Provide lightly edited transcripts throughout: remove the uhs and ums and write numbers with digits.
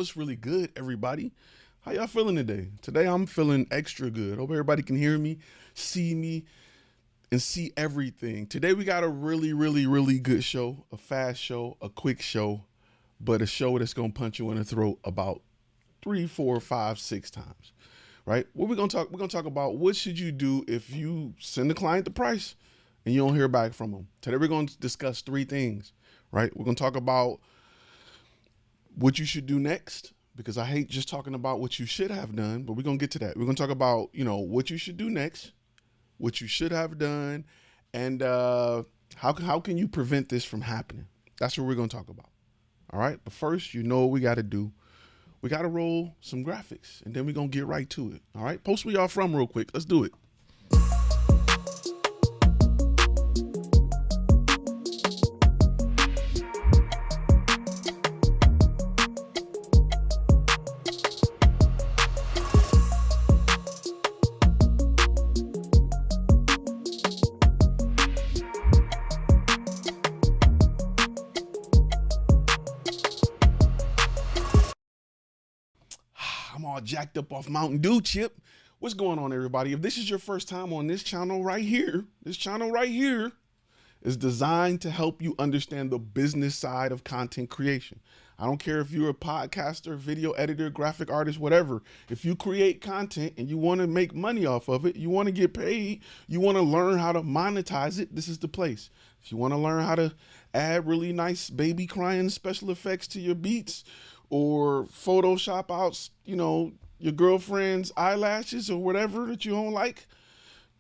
What's really good, everybody? How y'all feeling today? Today I'm feeling extra good. Hope everybody can hear me, and see everything. Today we got a really good show, a fast show, a quick show, but a show that's gonna punch you in the throat about 3, 4, 5, 6 times. Right? What we're gonna talk? We're gonna talk about what should you do if you send the client the price and you don't hear back from them. Today we're gonna discuss 3 things. Right? We're gonna talk about what you should do next, because I hate just talking about what you should have done, but we're gonna get to that. We're gonna talk about, what you should do next, what you should have done, and how can you prevent this from happening? That's what we're gonna talk about. All right, but first, what we gotta do. We gotta roll some graphics, and then we're gonna get right to it. All right, post where y'all from real quick. Let's do it. I'm all jacked up off Mountain Dew, Chip. What's going on, everybody? If this is your first time on this channel right here is designed to help you understand the business side of content creation. I don't care if you're a podcaster, video editor, graphic artist, whatever. If you create content and you want to make money off of it, you want to get paid, you want to learn how to monetize it, this is the place. If you want to learn how to add really nice baby crying special effects to your beats, or Photoshop out, your girlfriend's eyelashes or whatever that you don't like,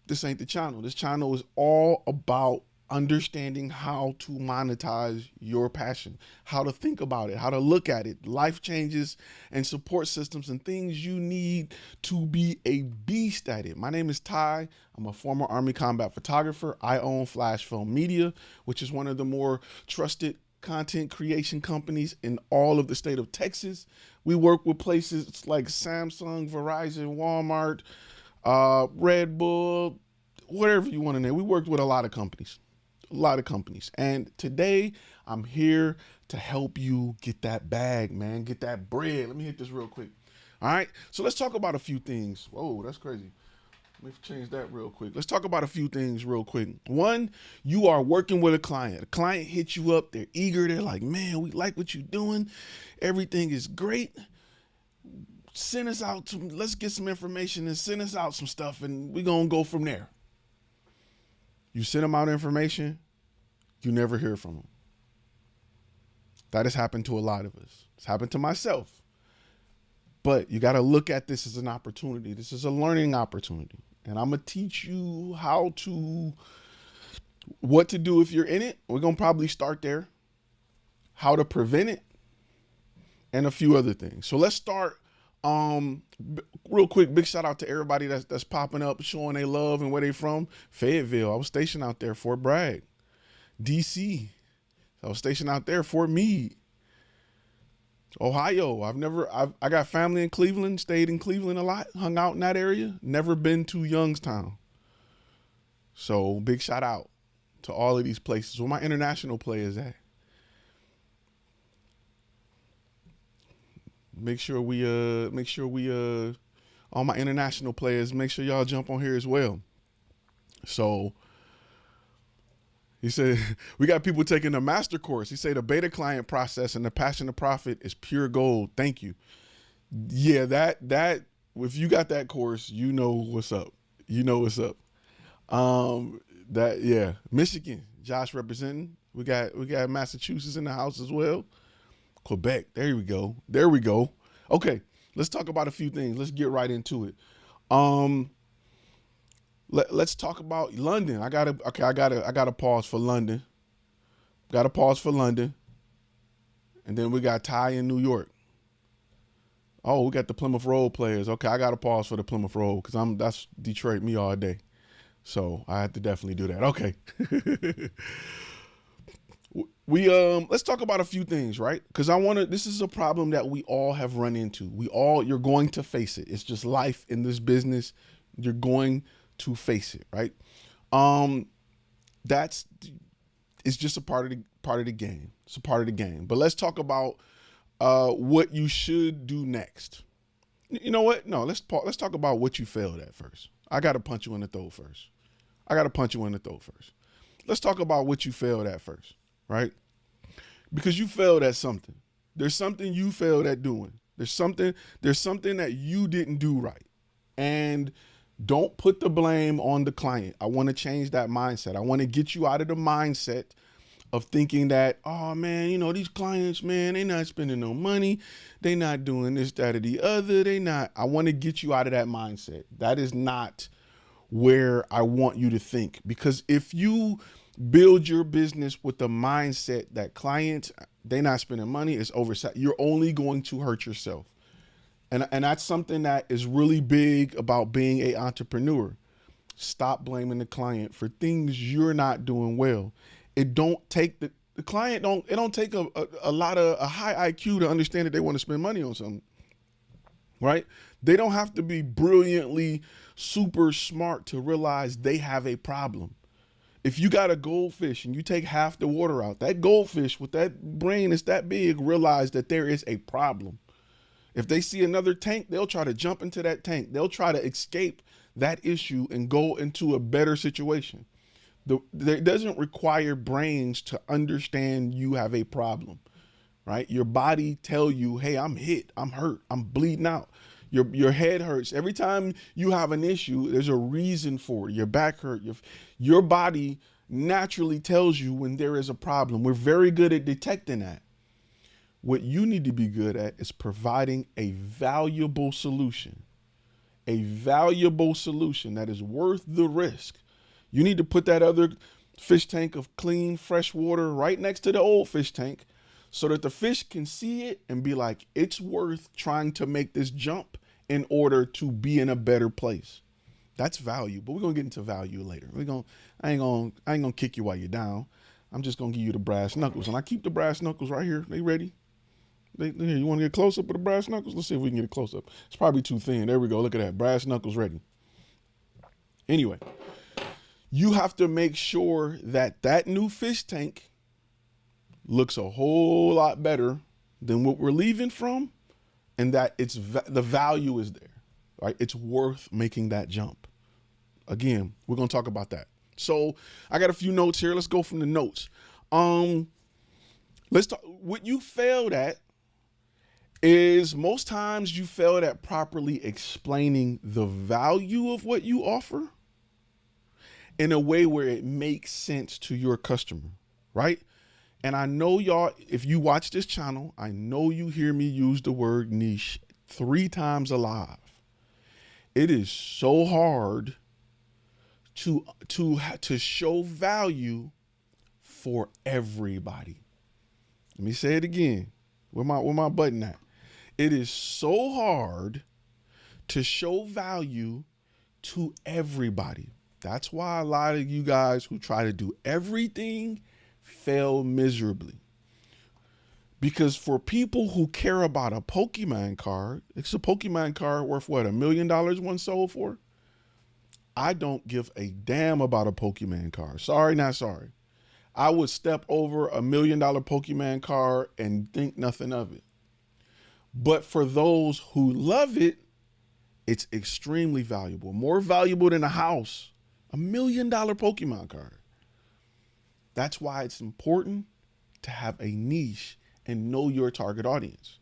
this ain't the channel. This channel is all about understanding how to monetize your passion, how to think about it, how to look at it, life changes and support systems and things you need to be a beast at it. My name is Ty. I'm a former Army combat photographer. I own Flash Film Media, which is one of the more trusted content creation companies in all of the state of Texas. We work with places like Samsung, Verizon, Walmart, Red Bull, whatever you want to name. We worked with a lot of companies. And today I'm here to help you get that bag, man, get that bread. Let me hit this real quick. All right. So let's talk about a few things. Whoa, that's crazy. Let me change that real quick. Let's talk about a few things real quick. One, you are working with a client. A client hits you up. They're eager. They're like, man, we like what you're doing. Everything is great. Send us out let's get some information and send us out some stuff, and we're going to go from there. You send them out information, you never hear from them. That has happened to a lot of us. It's happened to myself. But you got to look at this as an opportunity. This is a learning opportunity. And I'm going to teach you what to do if you're in it. We're going to probably start there. How to prevent it. And a few other things. So let's start real quick. Big shout out to everybody that's popping up, showing they love and where they from. Fayetteville. I was stationed out there. Fort Bragg. DC. I was stationed out there. Fort Meade. Ohio. I got family in Cleveland, stayed in Cleveland a lot, hung out in that area, never been to Youngstown. So big shout out to all of these places. Where my international players at? Make sure we all my international players, make sure y'all jump on here as well. So he said, we got people taking a master course. He said the beta client process and the passion to profit is pure gold. Thank you. Yeah, that if you got that course, you know what's up. Michigan, Josh representing. We got Massachusetts in the house as well. Quebec. There we go. Okay, let's talk about a few things. Let's get right into it. Let's talk about London. I gotta pause for London. And then we got Ty in New York. Oh, we got the Plymouth Road players. Okay, I gotta pause for the Plymouth Road because that's Detroit me all day. So I have to definitely do that. Okay. Let's talk about a few things, right? Because this is a problem that we all have run into. You're going to face it. It's just life in this business. You're going to face it, right? It's just a part of the game. It's a part of the game. But let's talk about what you should do next. You know what? No, let's talk about what you failed at first. I got to punch you in the throat first. Let's talk about what you failed at first, right? Because you failed at something. There's something you failed at doing. There's something that you didn't do right. And don't put the blame on the client. I want to change that mindset. I want to get you out of the mindset of thinking that, oh man, you know, these clients, man, they not spending no money. They not doing this, that, or the other. I want to get you out of that mindset. That is not where I want you to think. Because if you build your business with the mindset that clients, they not spending money, it's oversight, you're only going to hurt yourself. And that's something that is really big about being an entrepreneur. Stop blaming the client for things you're not doing well. It don't take the client it don't take a high IQ to understand that they want to spend money on something, right? They don't have to be brilliantly super smart to realize they have a problem. If you got a goldfish and you take half the water out, that goldfish with that brain that's that big realize that there is a problem. If they see another tank, they'll try to jump into that tank. They'll try to escape that issue and go into a better situation. It doesn't require brains to understand you have a problem, right? Your body tell you, hey, I'm hit, I'm hurt, I'm bleeding out. Your head hurts. Every time you have an issue, there's a reason for it. Your back hurt. Your body naturally tells you when there is a problem. We're very good at detecting that. What you need to be good at is providing a valuable solution that is worth the risk. You need to put that other fish tank of clean, fresh water right next to the old fish tank so that the fish can see it and be like, it's worth trying to make this jump in order to be in a better place. That's value, but we're going to get into value later. I ain't going to kick you while you're down. I'm just going to give you the brass knuckles. And I keep the brass knuckles right here. They ready? You want to get close up with the brass knuckles? Let's see if we can get a close up. It's probably too thin. There we go. Look at that. Brass knuckles ready. Anyway, you have to make sure that that new fish tank looks a whole lot better than what we're leaving from, and that the value is there, right? It's worth making that jump. Again, we're going to talk about that. So I got a few notes here. Let's go from the notes. Let's talk. What you failed at is most times you failed at properly explaining the value of what you offer in a way where it makes sense to your customer, right? And I know y'all, if you watch this channel, I know you hear me use the word niche 3 times alive. It is so hard to show value for everybody. Let me say it again. Where my button at? It is so hard to show value to everybody. That's why a lot of you guys who try to do everything fail miserably. Because for people who care about a Pokemon card, it's a Pokemon card worth what, $1 million one sold for? I don't give a damn about a Pokemon card. Sorry, not sorry. I would step over $1 million Pokemon card and think nothing of it. But for those who love it, it's extremely valuable. More valuable than a house. $1 million Pokemon card. That's why it's important to have a niche and know your target audience.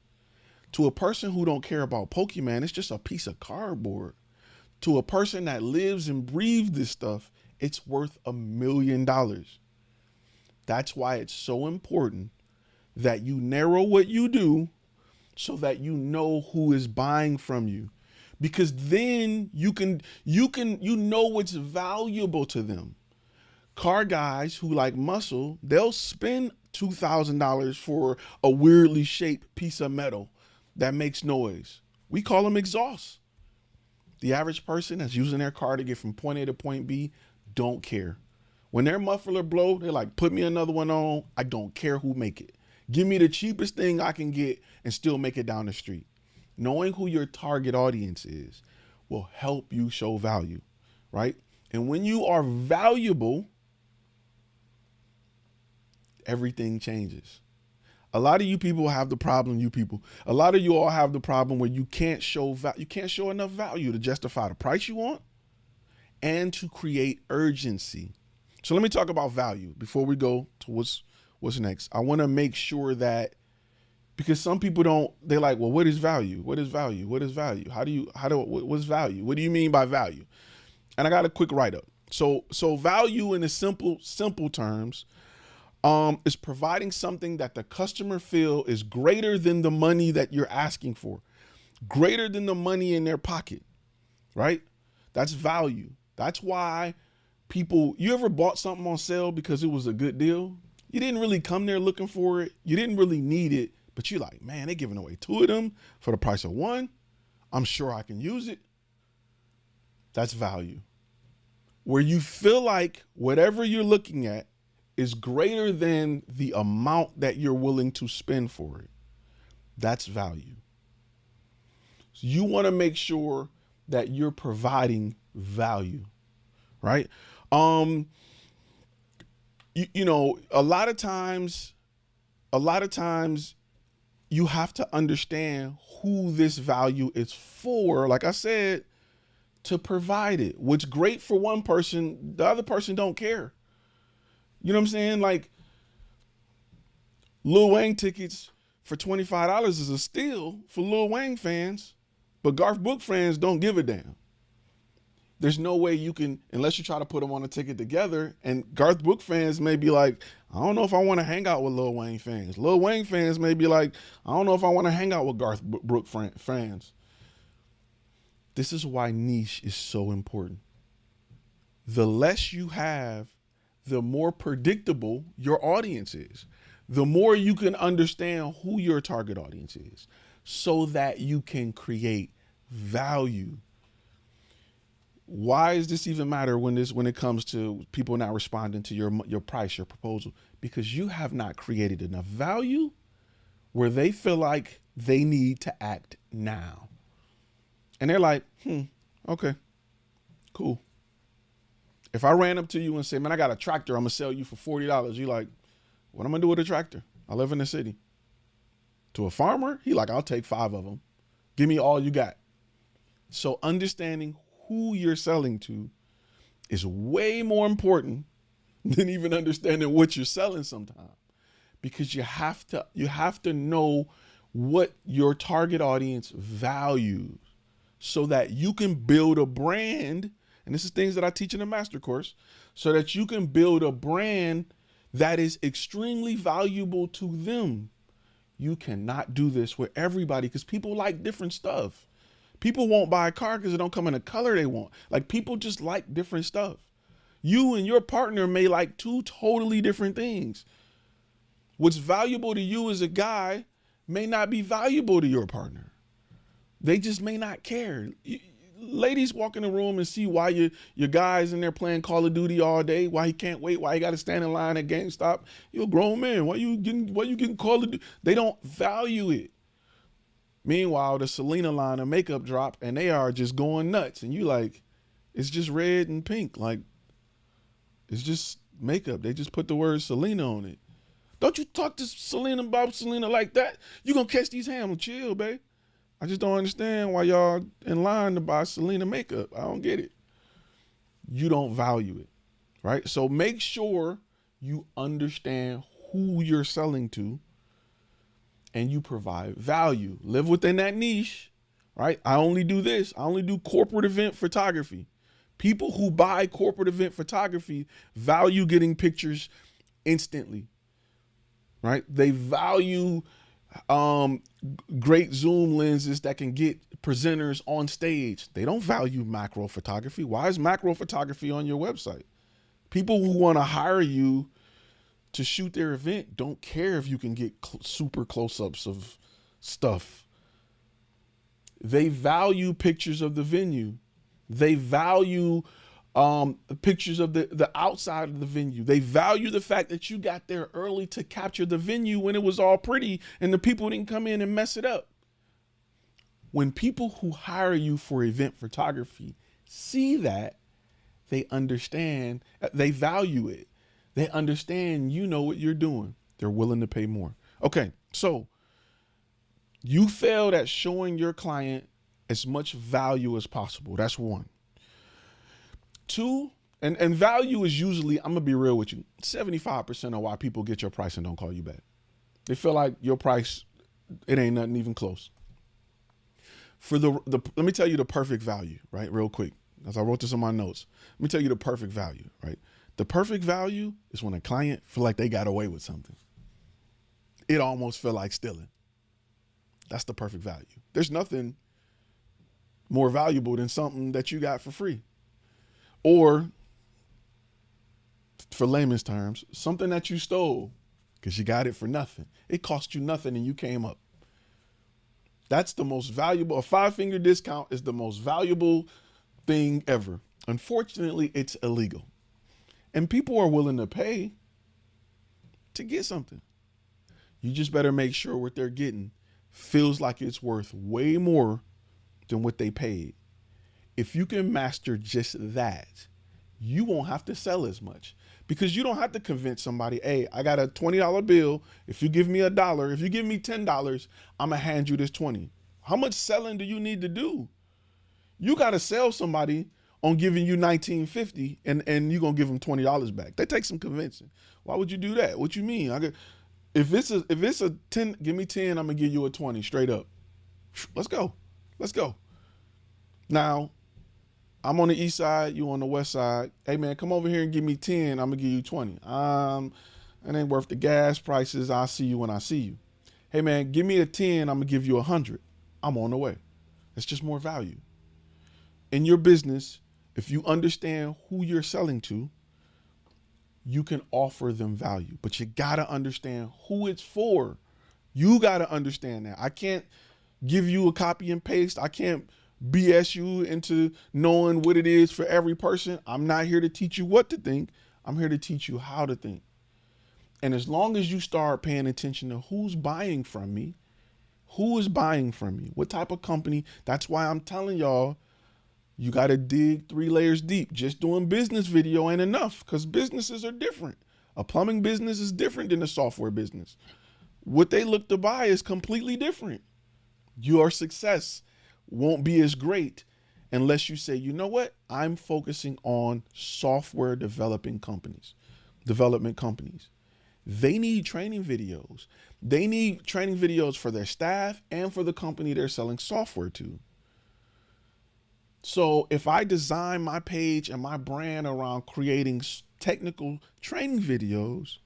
To a person who don't care about Pokemon, it's just a piece of cardboard. To a person that lives and breathes this stuff, it's worth $1 million. That's why it's so important that you narrow what you do so that you know who is buying from you. Because then you know what's valuable to them. Car guys who like muscle, they'll spend $2,000 for a weirdly shaped piece of metal that makes noise. We call them exhausts. The average person that's using their car to get from point A to point B don't care. When their muffler blow, they're like, put me another one on. I don't care who make it. Give me the cheapest thing I can get and still make it down the street. Knowing who your target audience is will help you show value, right? And when you are valuable, everything changes. A lot of you people have the problem, a lot of you all have the problem where you can't show enough value to justify the price you want and to create urgency. So let me talk about value before we go to what's next. I want to make sure that, because some people they're like, well, what is value? What is value? What is value? What's value? What do you mean by value? And I got a quick write-up. So value in the simple terms is providing something that the customer feel is greater than the money that you're asking for, greater than the money in their pocket, right? That's value. That's why you ever bought something on sale because it was a good deal? You didn't really come there looking for it. You didn't really need it, but you're like, man, they're giving away 2 of them for the price of 1. I'm sure I can use it. That's value. Where you feel like whatever you're looking at is greater than the amount that you're willing to spend for it. That's value. So you want to make sure that you're providing value, right? You know, a lot of times you have to understand who this value is for. Like I said, to provide it. What's great for one person, the other person don't care. You know what I'm saying? Like Lil Wayne tickets for $25 is a steal for Lil Wayne fans, but Garth Book fans don't give a damn. There's no way you can, unless you try to put them on a ticket together, and Garth Book fans may be like, I don't know if I want to hang out with Lil Wayne fans. Lil Wayne fans may be like, I don't know if I want to hang out with Garth Book fans. This is why niche is so important. The less you have, the more predictable your audience is. The more you can understand who your target audience is so that you can create value. Why does this even matter when it comes to people not responding to your price, your proposal? Because you have not created enough value where they feel like they need to act now. And they're like, okay, cool. If I ran up to you and say, man, I got a tractor, I'm gonna sell you for $40. You're like, what am I gonna do with a tractor? I live in the city. To a farmer, he like, I'll take 5 of them. Give me all you got. So understanding who you're selling to is way more important than even understanding what you're selling sometimes, because you have to know what your target audience values so that you can build a brand. And this is things that I teach in the master course, so that you can build a brand that is extremely valuable to them. You cannot do this with everybody because people like different stuff. People won't buy a car because it don't come in the color they want. Like, people just like different stuff. You and your partner may like 2 totally different things. What's valuable to you as a guy may not be valuable to your partner. They just may not care. Ladies walk in the room and see why your guy's in there playing Call of Duty all day, why he can't wait, why he got to stand in line at GameStop. You're a grown man. Why you getting Call of Duty? They don't value it. Meanwhile, the Selena line of makeup drop and they are just going nuts. And you like, it's just red and pink. Like, it's just makeup. They just put the word Selena on it. Don't you talk to Selena about Selena like that. You gonna catch these hands. Chill, babe. I just don't understand why y'all in line to buy Selena makeup. I don't get it. You don't value it, right? So make sure you understand who you're selling to and you provide value. Live within that niche, right? I only do this. I only do corporate event photography. People who buy corporate event photography value getting pictures instantly, right? They value great zoom lenses that can get presenters on stage. They don't value macro photography. Why is macro photography on your website? People who want to hire you to shoot their event don't care if you can get super close-ups of stuff. They value pictures of the venue. They value pictures of the outside of the venue. They value the fact that you got there early to capture the venue when it was all pretty and the people didn't come in and mess it up. When people who hire you for event photography see that, they understand, they value it. They understand you know what you're doing. They're willing to pay more. Okay, so you failed at showing your client as much value as possible. That's one. Two, and value is usually, I'm gonna be real with you, 75% of why people get your price and don't call you back. They feel like your price, it ain't nothing even close. For let me tell you the perfect value, right? Real quick, as I wrote this in my notes. Let me tell you the perfect value, right? The perfect value is when a client feel like they got away with something. It almost feel like stealing. That's the perfect value. There's nothing more valuable than something that you got for free. Or, for layman's terms, something that you stole because you got it for nothing. It cost you nothing and you came up. That's the most valuable. A 5-finger discount is the most valuable thing ever. Unfortunately, it's illegal. And people are willing to pay to get something. You just better make sure what they're getting feels like it's worth way more than what they paid. If you can master just that, you won't have to sell as much, because you don't have to convince somebody, hey, I got a $20 bill. If you give me $1, if you give me $10, I'm gonna hand you this 20. How much selling do you need to do? You gotta sell somebody on giving you $19.50 and you're gonna give them $20 back. That takes some convincing. Why would you do that? What you mean? If it's a 10, give me 10, I'm gonna give you a 20 straight up. Let's go. Now, I'm on the east side, you on the west side. Hey man, come over here and give me 10, I'm gonna give you 20. It ain't worth the gas prices. I'll see you when I see you. Hey man, give me a 10, I'm gonna give you 100. I'm on the way. It's just more value. In your business, if you understand who you're selling to, you can offer them value, but you gotta understand who it's for. You gotta understand that. I can't give you a copy and paste. I can't BS you into knowing what it is for every person. I'm not here to teach you what to think. I'm here to teach you how to think. And as long as you start paying attention to who's buying from me, who is buying from me, what type of company, that's why I'm telling y'all, you got to dig 3 layers deep. Just doing business video ain't enough, because businesses are different. A plumbing business is different than a software business. What they look to buy is completely different. Your success won't be as great unless you say, you know what? I'm focusing on software development companies. They need training videos. They need training videos for their staff and for the company they're selling software to. So if I design my page and my brand around creating technical training videos,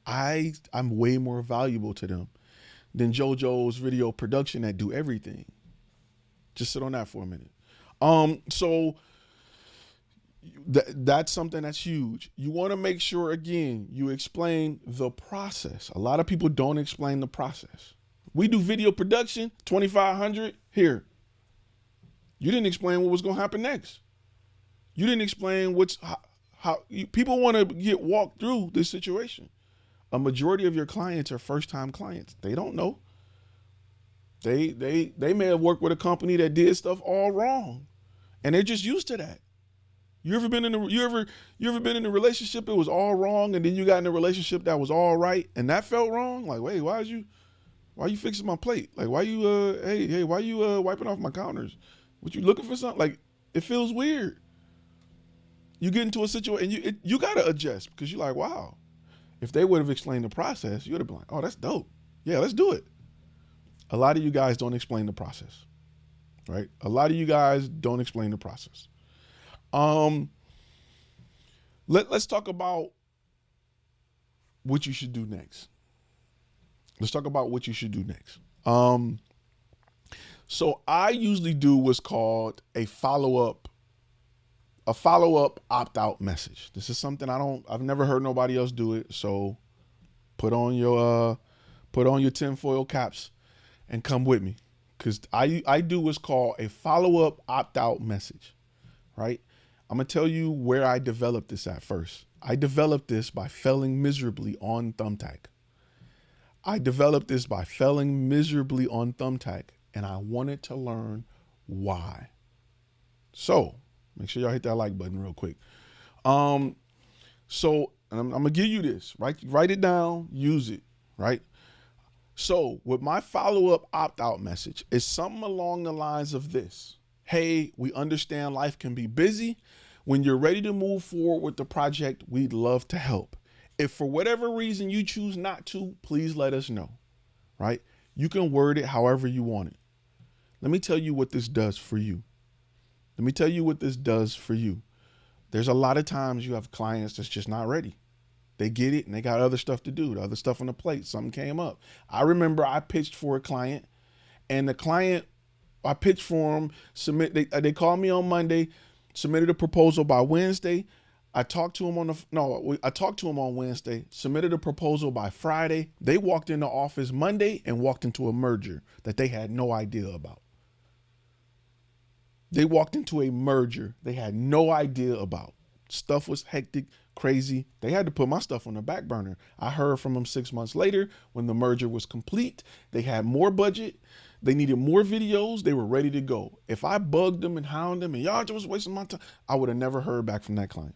I'm way more valuable to them than JoJo's video production that do everything. Just sit on that for a minute. So that's something that's huge. You want to make sure, again, you explain the process. A lot of people don't explain the process. We do video production, 2,500 here. You didn't explain what was going to happen next. You didn't explain how people want to get walked through this situation. A majority of your clients are first-time clients. They don't know. They may have worked with a company that did stuff all wrong, and they're just used to that. You ever been in a relationship it was all wrong, and then you got in a relationship that was all right, and that felt wrong? Like, wait, why you fixing my plate? Like, why you why you wiping off my counters? What, you looking for something? Like, it feels weird. You get into a situation and you gotta adjust, because you're like, wow. If they would have explained the process, you would have been like, oh, that's dope. Yeah, let's do it. A lot of you guys don't explain the process, right? A lot of you guys don't explain the process. Let's talk about what you should do next. So I usually do what's called a follow-up opt-out message. This is something I've never heard nobody else do it. So put on your tinfoil caps and come with me. Cause I do what's called a follow-up opt-out message, right? I'm gonna tell you where I developed this at first. I developed this by failing miserably on Thumbtack. And I wanted to learn why. So make sure y'all hit that like button real quick. So I'm gonna give you this, right? Write it down, use it, right? So with my follow-up opt-out message is something along the lines of this. Hey, we understand life can be busy. When you're ready to move forward with the project, we'd love to help. If for whatever reason you choose not to, please let us know, right? You can word it however you want it. Let me tell you what this does for you. Let me tell you what this does for you. There's a lot of times you have clients that's just not ready. They get it and they got other stuff to do, other stuff on the plate. Something came up. I remember I pitched for a client, and the client, I pitched for him, they called me on Monday, submitted a proposal by Wednesday. I talked to him on Wednesday, submitted a proposal by Friday. They walked into office Monday and walked into a merger that they had no idea about. They walked into a merger they had no idea about. Stuff was hectic, crazy. They had to put my stuff on the back burner. I heard from them 6 months later when the merger was complete. They had more budget. They needed more videos. They were ready to go. If I bugged them and hounded them and y'all just wasting my time, I would have never heard back from that client.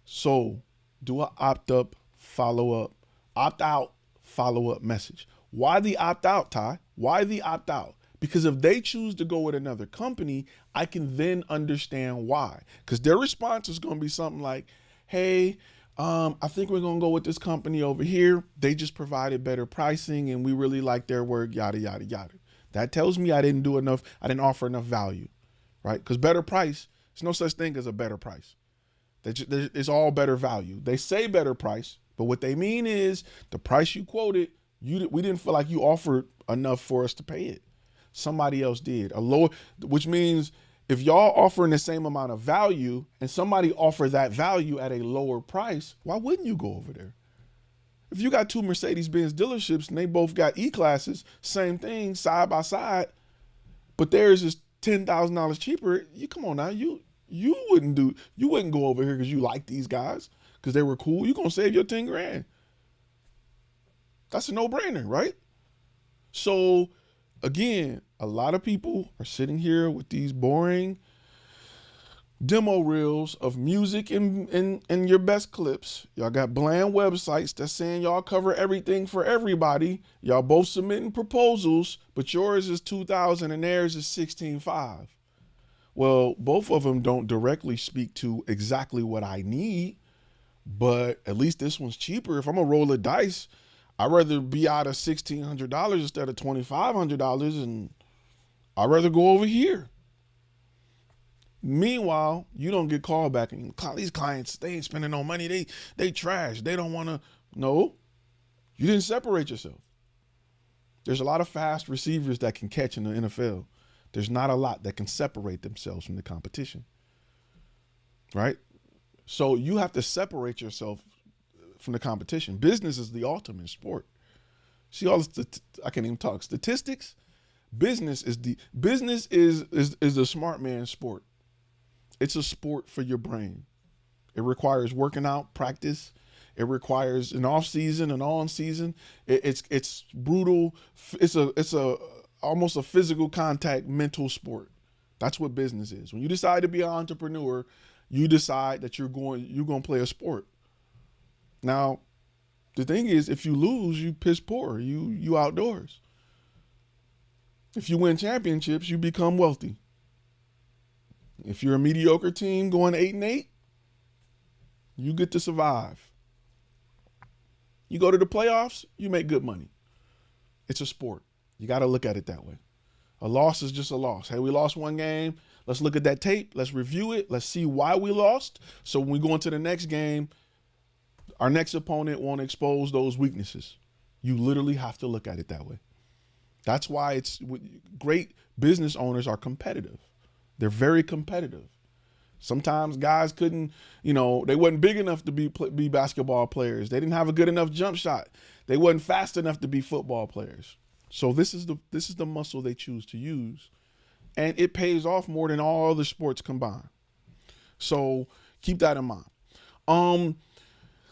So do a opt-out, follow-up message. Why the opt-out, Ty? Why the opt-out? Because if they choose to go with another company, I can then understand why. Because their response is going to be something like, hey, I think we're going to go with this company over here. They just provided better pricing and we really like their work, yada, yada, yada. That tells me I didn't do enough. I didn't offer enough value, right? Because better price, there's no such thing as a better price. It's all better value. They say better price, but what they mean is the price you quoted, we didn't feel like you offered enough for us to pay it. Somebody else did. Which means if y'all offering the same amount of value and somebody offer that value at a lower price, why wouldn't you go over there? If you got two Mercedes-Benz dealerships and they both got E-classes, same thing, side by side, but theirs is $10,000 cheaper, come on now, you wouldn't go over here because you like these guys because they were cool. You're gonna save your 10 grand. That's a no-brainer, right? So again, a lot of people are sitting here with these boring demo reels of music and your best clips. Y'all got bland websites that's saying y'all cover everything for everybody. Y'all both submitting proposals, but yours is $2,000 and theirs is $16,500. Well, both of them don't directly speak to exactly what I need, but at least this one's cheaper. If I'm gonna roll a dice, I'd rather be out of $1,600 instead of $2,500, and I'd rather go over here. Meanwhile, you don't get called back, and these clients, they ain't spending no money. They trash. They don't want to. No, you didn't separate yourself. There's a lot of fast receivers that can catch in the NFL. There's not a lot that can separate themselves from the competition, right? So you have to separate yourself from the competition. Business is the ultimate sport. See all the I can't even talk statistics. Business is the smart man's sport. It's a sport for your brain. It requires working out, practice. It requires an off season, an on season. It's brutal. It's a almost a physical contact mental sport. That's what business is. When you decide to be an entrepreneur, you decide that you're going to play a sport. Now, the thing is, if you lose, you piss poor. You outdoors. If you win championships, you become wealthy. If you're a mediocre team going 8-8, you get to survive. You go to the playoffs, you make good money. It's a sport. You got to look at it that way. A loss is just a loss. Hey, we lost one game. Let's look at that tape. Let's review it. Let's see why we lost. So when we go into the next game, our next opponent won't expose those weaknesses. You literally have to look at it that way. That's why it's great business owners are competitive. They're very competitive. Sometimes guys couldn't, they wasn't big enough to be basketball players. They didn't have a good enough jump shot. They wasn't fast enough to be football players. So this is the muscle they choose to use, and it pays off more than all other sports combined. So keep that in mind.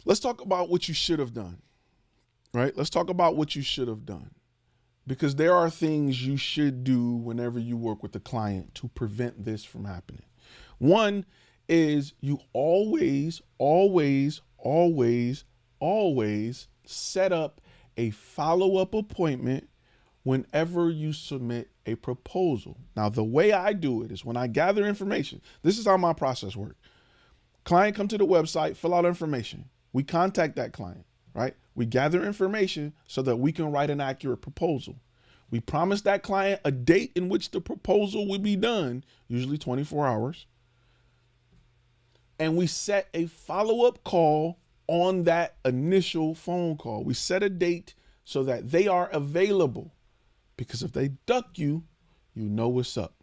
Let's talk about what you should have done, right? Let's talk about what you should have done, because there are things you should do whenever you work with a client to prevent this from happening. One is you always set up a follow-up appointment whenever you submit a proposal. Now, the way I do it is when I gather information, this is how my process works. Client come to the website, fill out information. We contact that client, right? We gather information so that we can write an accurate proposal. We promise that client a date in which the proposal will be done, usually 24 hours. And we set a follow-up call on that initial phone call. We set a date so that they are available, because if they duck you, you know what's up.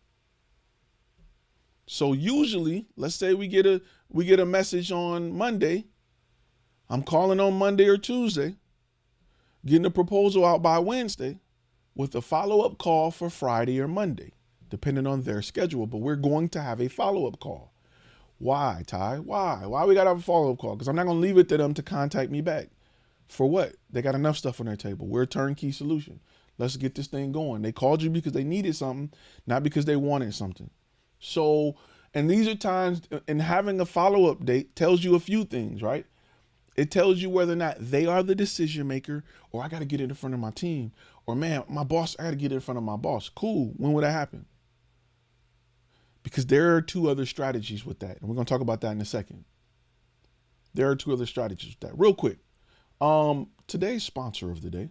So usually, let's say we get a message on Monday. I'm calling on Monday or Tuesday, getting a proposal out by Wednesday with a follow-up call for Friday or Monday, depending on their schedule. But we're going to have a follow-up call. Why, Ty? Why? Why we got to have a follow-up call? Because I'm not going to leave it to them to contact me back. For what? They got enough stuff on their table. We're a turnkey solution. Let's get this thing going. They called you because they needed something, not because they wanted something. So, and these are times, and having a follow-up date tells you a few things, right? It tells you whether or not they are the decision maker, or I got to get it in front of my team, or man, my boss, I got to get it in front of my boss. Cool. When would that happen? Because there are two other strategies with that. And we're going to talk about that in a second. There are two other strategies with that. Real quick. Today's sponsor of the day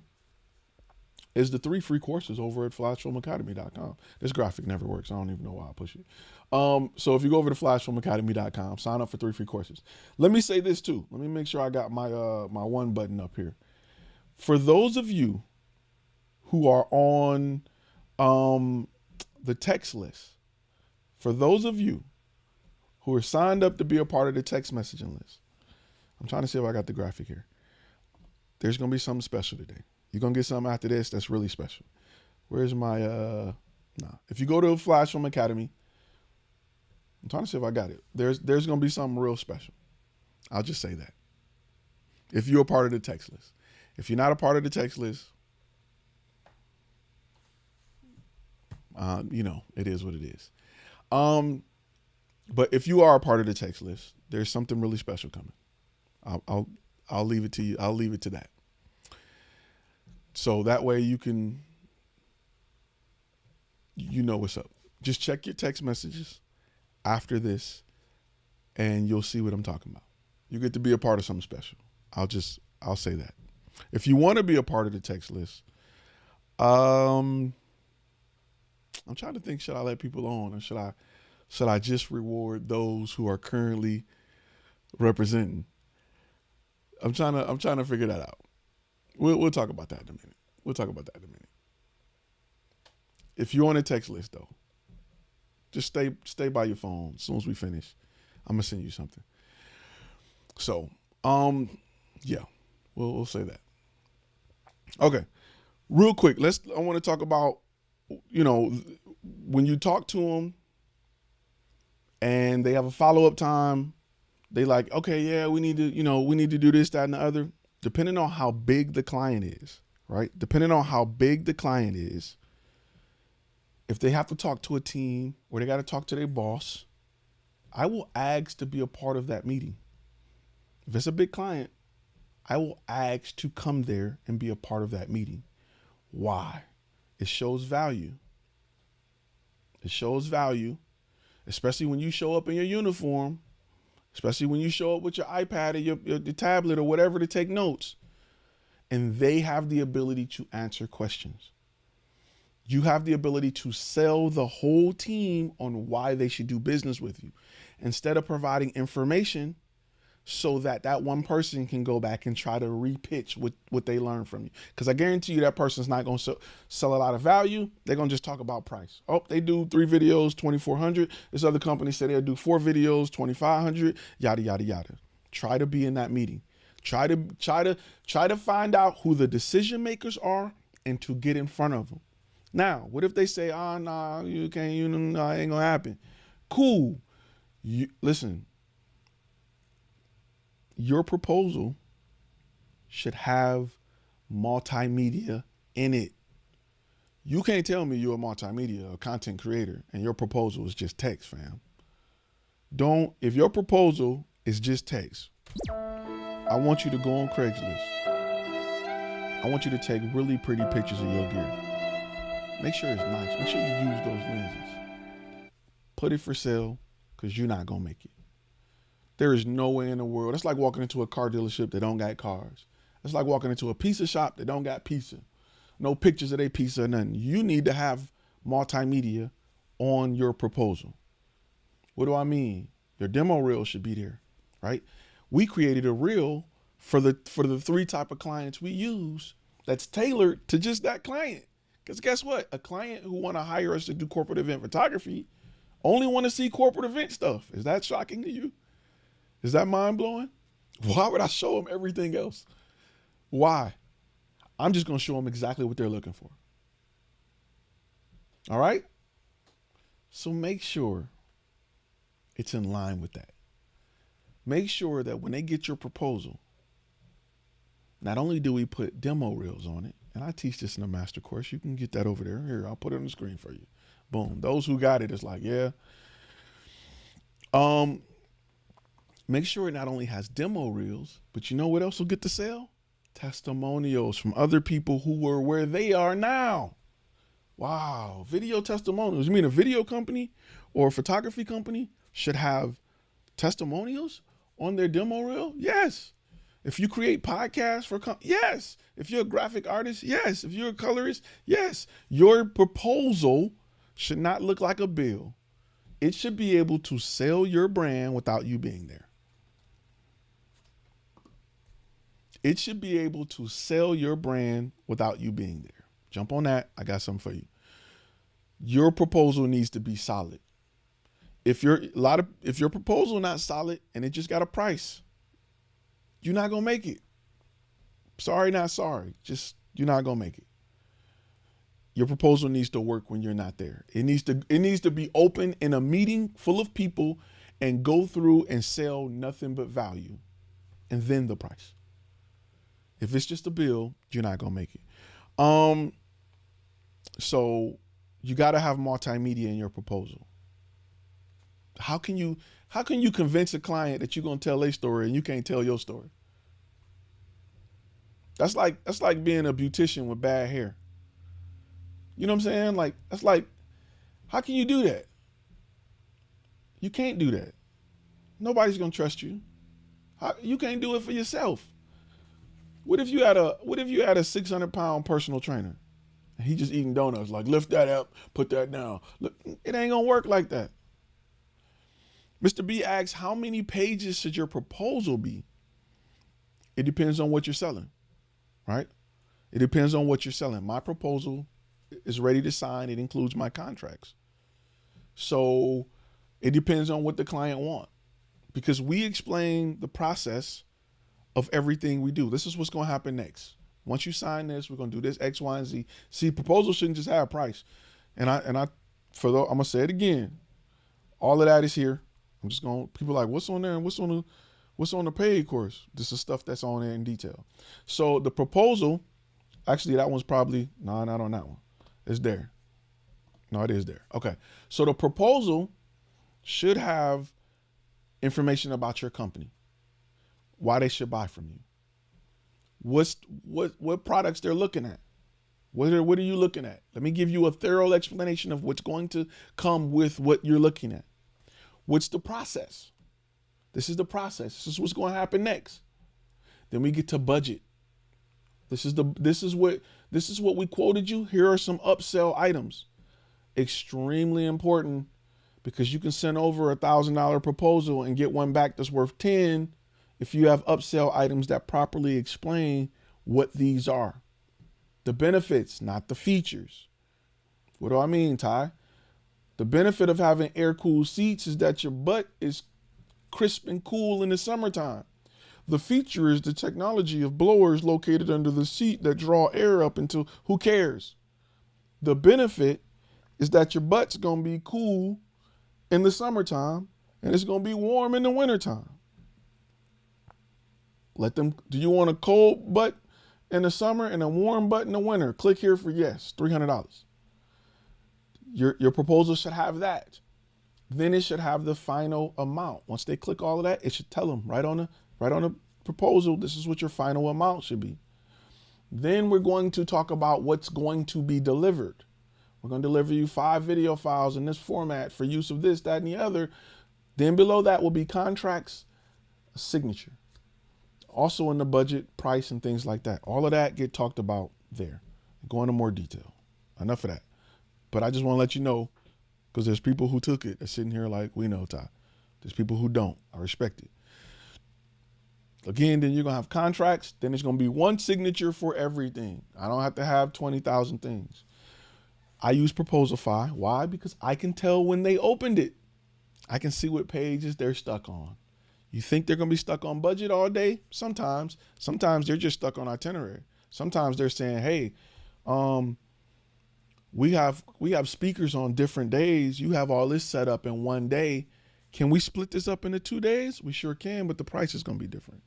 is the 3 free courses over at flashfilmacademy.com. This graphic never works. I don't even know why I push it. So if you go over to flashfilmacademy.com, sign up for 3 free courses. Let me say this too. Let me make sure I got my my one button up here. For those of you who are on the text list, for those of you who are signed up to be a part of the text messaging list, I'm trying to see if I got the graphic here. There's going to be something special today. You're going to get something after this that's really special. Where's my, if you go to Flash Film Academy, I'm trying to see if I got it. There's going to be something real special. I'll just say that. If you're a part of the text list. If you're not a part of the text list, it is what it is. But if you are a part of the text list, there's something really special coming. I'll leave it to you. I'll leave it to that. So that way you can, what's up. Just check your text messages after this and you'll see what I'm talking about. You get to be a part of something special. I'll say that. If you want to be a part of the text list, I'm trying to think, should I let people on, or should I just reward those who are currently representing? I'm trying to figure that out. We'll talk about that in a minute. If you're on a text list though, just stay by your phone. As soon as we finish, I'm gonna send you something. So, yeah, we'll say that. Okay, real quick. I want to talk about, when you talk to them and they have a follow-up time, they like, okay, yeah, we need to do this, that, and the other. Depending on how big the client is, right? Depending on how big the client is, if they have to talk to a team or they got to talk to their boss, I will ask to be a part of that meeting. If it's a big client, I will ask to come there and be a part of that meeting. Why? It shows value. It shows value, especially when you show up in your uniform, especially when you show up with your iPad or your tablet or whatever to take notes, and they have the ability to answer questions. You have the ability to sell the whole team on why they should do business with you, instead of providing information so that one person can go back and try to repitch what they learned from you. Because I guarantee you that person's not going to sell a lot of value. They're going to just talk about price. Oh, they do 3 videos, $2,400. This other company said they'll do 4 videos, $2,500, yada, yada, yada. Try to be in that meeting. Try to find out who the decision makers are and to get in front of them. Now, what if they say, nah, you can't, nah, it ain't gonna happen. Cool. Listen, your proposal should have multimedia in it. You can't tell me you're a multimedia or content creator and your proposal is just text, fam. If your proposal is just text, I want you to go on Craigslist I want you to take really pretty pictures of your gear. Make sure it's nice. Make sure you use those lenses. Put it for sale, because you're not going to make it. There is no way in the world. It's like walking into a car dealership that don't got cars. It's like walking into a pizza shop that don't got pizza. No pictures of their pizza or nothing. You need to have multimedia on your proposal. What do I mean? Your demo reel should be there, right? We created a reel for the 3 type of clients we use that's tailored to just that client. Because guess what? A client who want to hire us to do corporate event photography only want to see corporate event stuff. Is that shocking to you? Is that mind blowing? Why would I show them everything else? Why? I'm just going to show them exactly what they're looking for. All right? So make sure it's in line with that. Make sure that when they get your proposal, not only do we put demo reels on it, and I teach this in a master course. You can get that over there. Here, I'll put it on the screen for you. Boom. Those who got it, it's like, yeah. Make sure it not only has demo reels, but you know what else will get the sale? Testimonials from other people who were where they are now. Wow. Video testimonials. You mean a video company or a photography company should have testimonials on their demo reel? Yes. If you create podcasts for, yes. If you're a graphic artist, yes. If you're a colorist, yes. Your proposal should not look like a bill. It should be able to sell your brand without you being there. It should be able to sell your brand without you being there. Jump on that. I got something for you. Your proposal needs to be solid. If your proposal not solid and it just got a price, you're not gonna make it. Sorry, not sorry. Just you're not gonna make it. Your proposal needs to work when you're not there. It needs to be open in a meeting full of people and go through and sell nothing but value, and then the price. If it's just a bill, you're not gonna make it. So you got to have multimedia in your proposal. How can you convince a client that you're gonna tell their story and you can't tell your story? That's like being a beautician with bad hair. You know what I'm saying? Like, that's like, how can you do that? You can't do that. Nobody's gonna trust you. You can't do it for yourself. What if you had a 600-pound personal trainer and he just eating donuts? Like, lift that up, put that down. Look, it ain't gonna work like that. Mr. B asks, how many pages should your proposal be? It depends on what you're selling, right? It depends on what you're selling. My proposal is ready to sign. It includes my contracts. So it depends on what the client wants, because we explain the process of everything we do. This is what's going to happen next. Once you sign this, we're going to do this X, Y, and Z. See, proposal shouldn't just have a price. I'm going to say it again. All of that is here. People are like, what's on there and what's on the paid course? This is stuff that's on there in detail. So the proposal, actually that one's probably, no, not on that one. It's there. No, it is there. Okay. So the proposal should have information about your company, why they should buy from you, what products they're looking at. What are you looking at? Let me give you a thorough explanation of what's going to come with what you're looking at. What's the process? This is the process. This is what's going to happen next. Then we get to budget. This is what we quoted you. Here are some upsell items. Extremely important, because you can send over $1,000 proposal and get one back that's worth 10 if you have upsell items that properly explain what these are. The benefits, not the features. What do I mean, Ty? The benefit of having air-cooled seats is that your butt is crisp and cool in the summertime. The feature is the technology of blowers located under the seat that draw air up into, who cares? The benefit is that your butt's going to be cool in the summertime and it's going to be warm in the wintertime. Do you want a cold butt in the summer and a warm butt in the winter? Click here for yes, $300. Your proposal should have that. Then it should have the final amount. Once they click all of that, it should tell them right on the proposal, this is what your final amount should be. Then we're going to talk about what's going to be delivered. We're going to deliver you 5 video files in this format for use of this, that, and the other. Then below that will be contracts, a signature. Also in the budget, price, and things like that. All of that get talked about there. Go into more detail. Enough of that. But I just want to let you know, because there's people who took it, are sitting here like, we know, Ty. There's people who don't. I respect it. Again, then you're going to have contracts. Then it's going to be one signature for everything. I don't have to have 20,000 things. I use Proposalify. Why? Because I can tell when they opened it. I can see what pages they're stuck on. You think they're going to be stuck on budget all day? Sometimes. Sometimes they're just stuck on itinerary. Sometimes they're saying, hey, we have speakers on different days. You have all this set up in one day. Can we split this up into 2 days? We sure can, but the price is going to be different.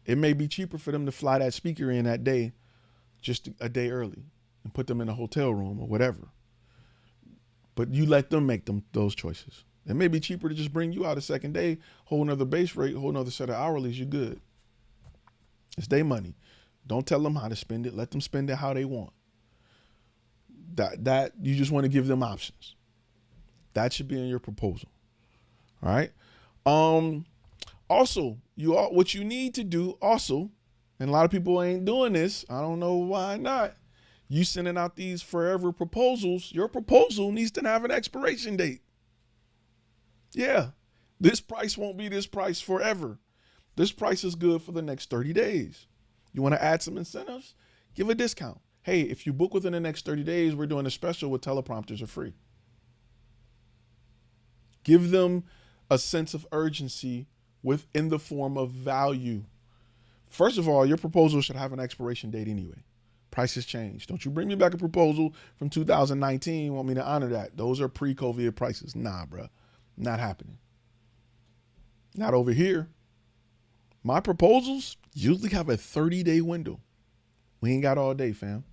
It may be cheaper for them to fly that speaker in that day, just a day early, and put them in a hotel room or whatever. But you let them make those choices. It may be cheaper to just bring you out a second day, whole nother base rate, whole nother set of hourlies, you're good. It's their money. Don't tell them how to spend it. Let them spend it how they want. That you just want to give them options. That should be in your proposal. All right. Also, what you need to do also, and a lot of people ain't doing this. I don't know why not. You sending out these forever proposals. Your proposal needs to have an expiration date. Yeah, this price won't be this price forever. This price is good for the next 30 days. You want to add some incentives? Give a discount. Hey, if you book within the next 30 days, we're doing a special with teleprompters are free. Give them a sense of urgency within the form of value. First of all, your proposal should have an expiration date anyway. Prices change. Don't you bring me back a proposal from 2019, want me to honor that. Those are pre-COVID prices. Nah, bro. Not happening. Not over here. My proposals usually have a 30-day window. We ain't got all day, fam.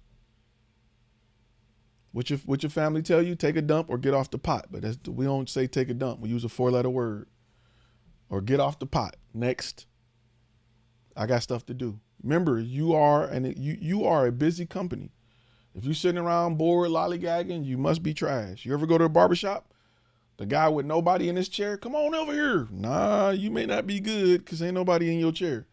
What your family tell you? Take a dump or get off the pot. But we don't say take a dump. We use a 4-letter word. Or get off the pot. Next. I got stuff to do. Remember, you are a busy company. If you're sitting around bored, lollygagging, you must be trash. You ever go to a barbershop? The guy with nobody in his chair, come on over here. Nah, you may not be good because ain't nobody in your chair.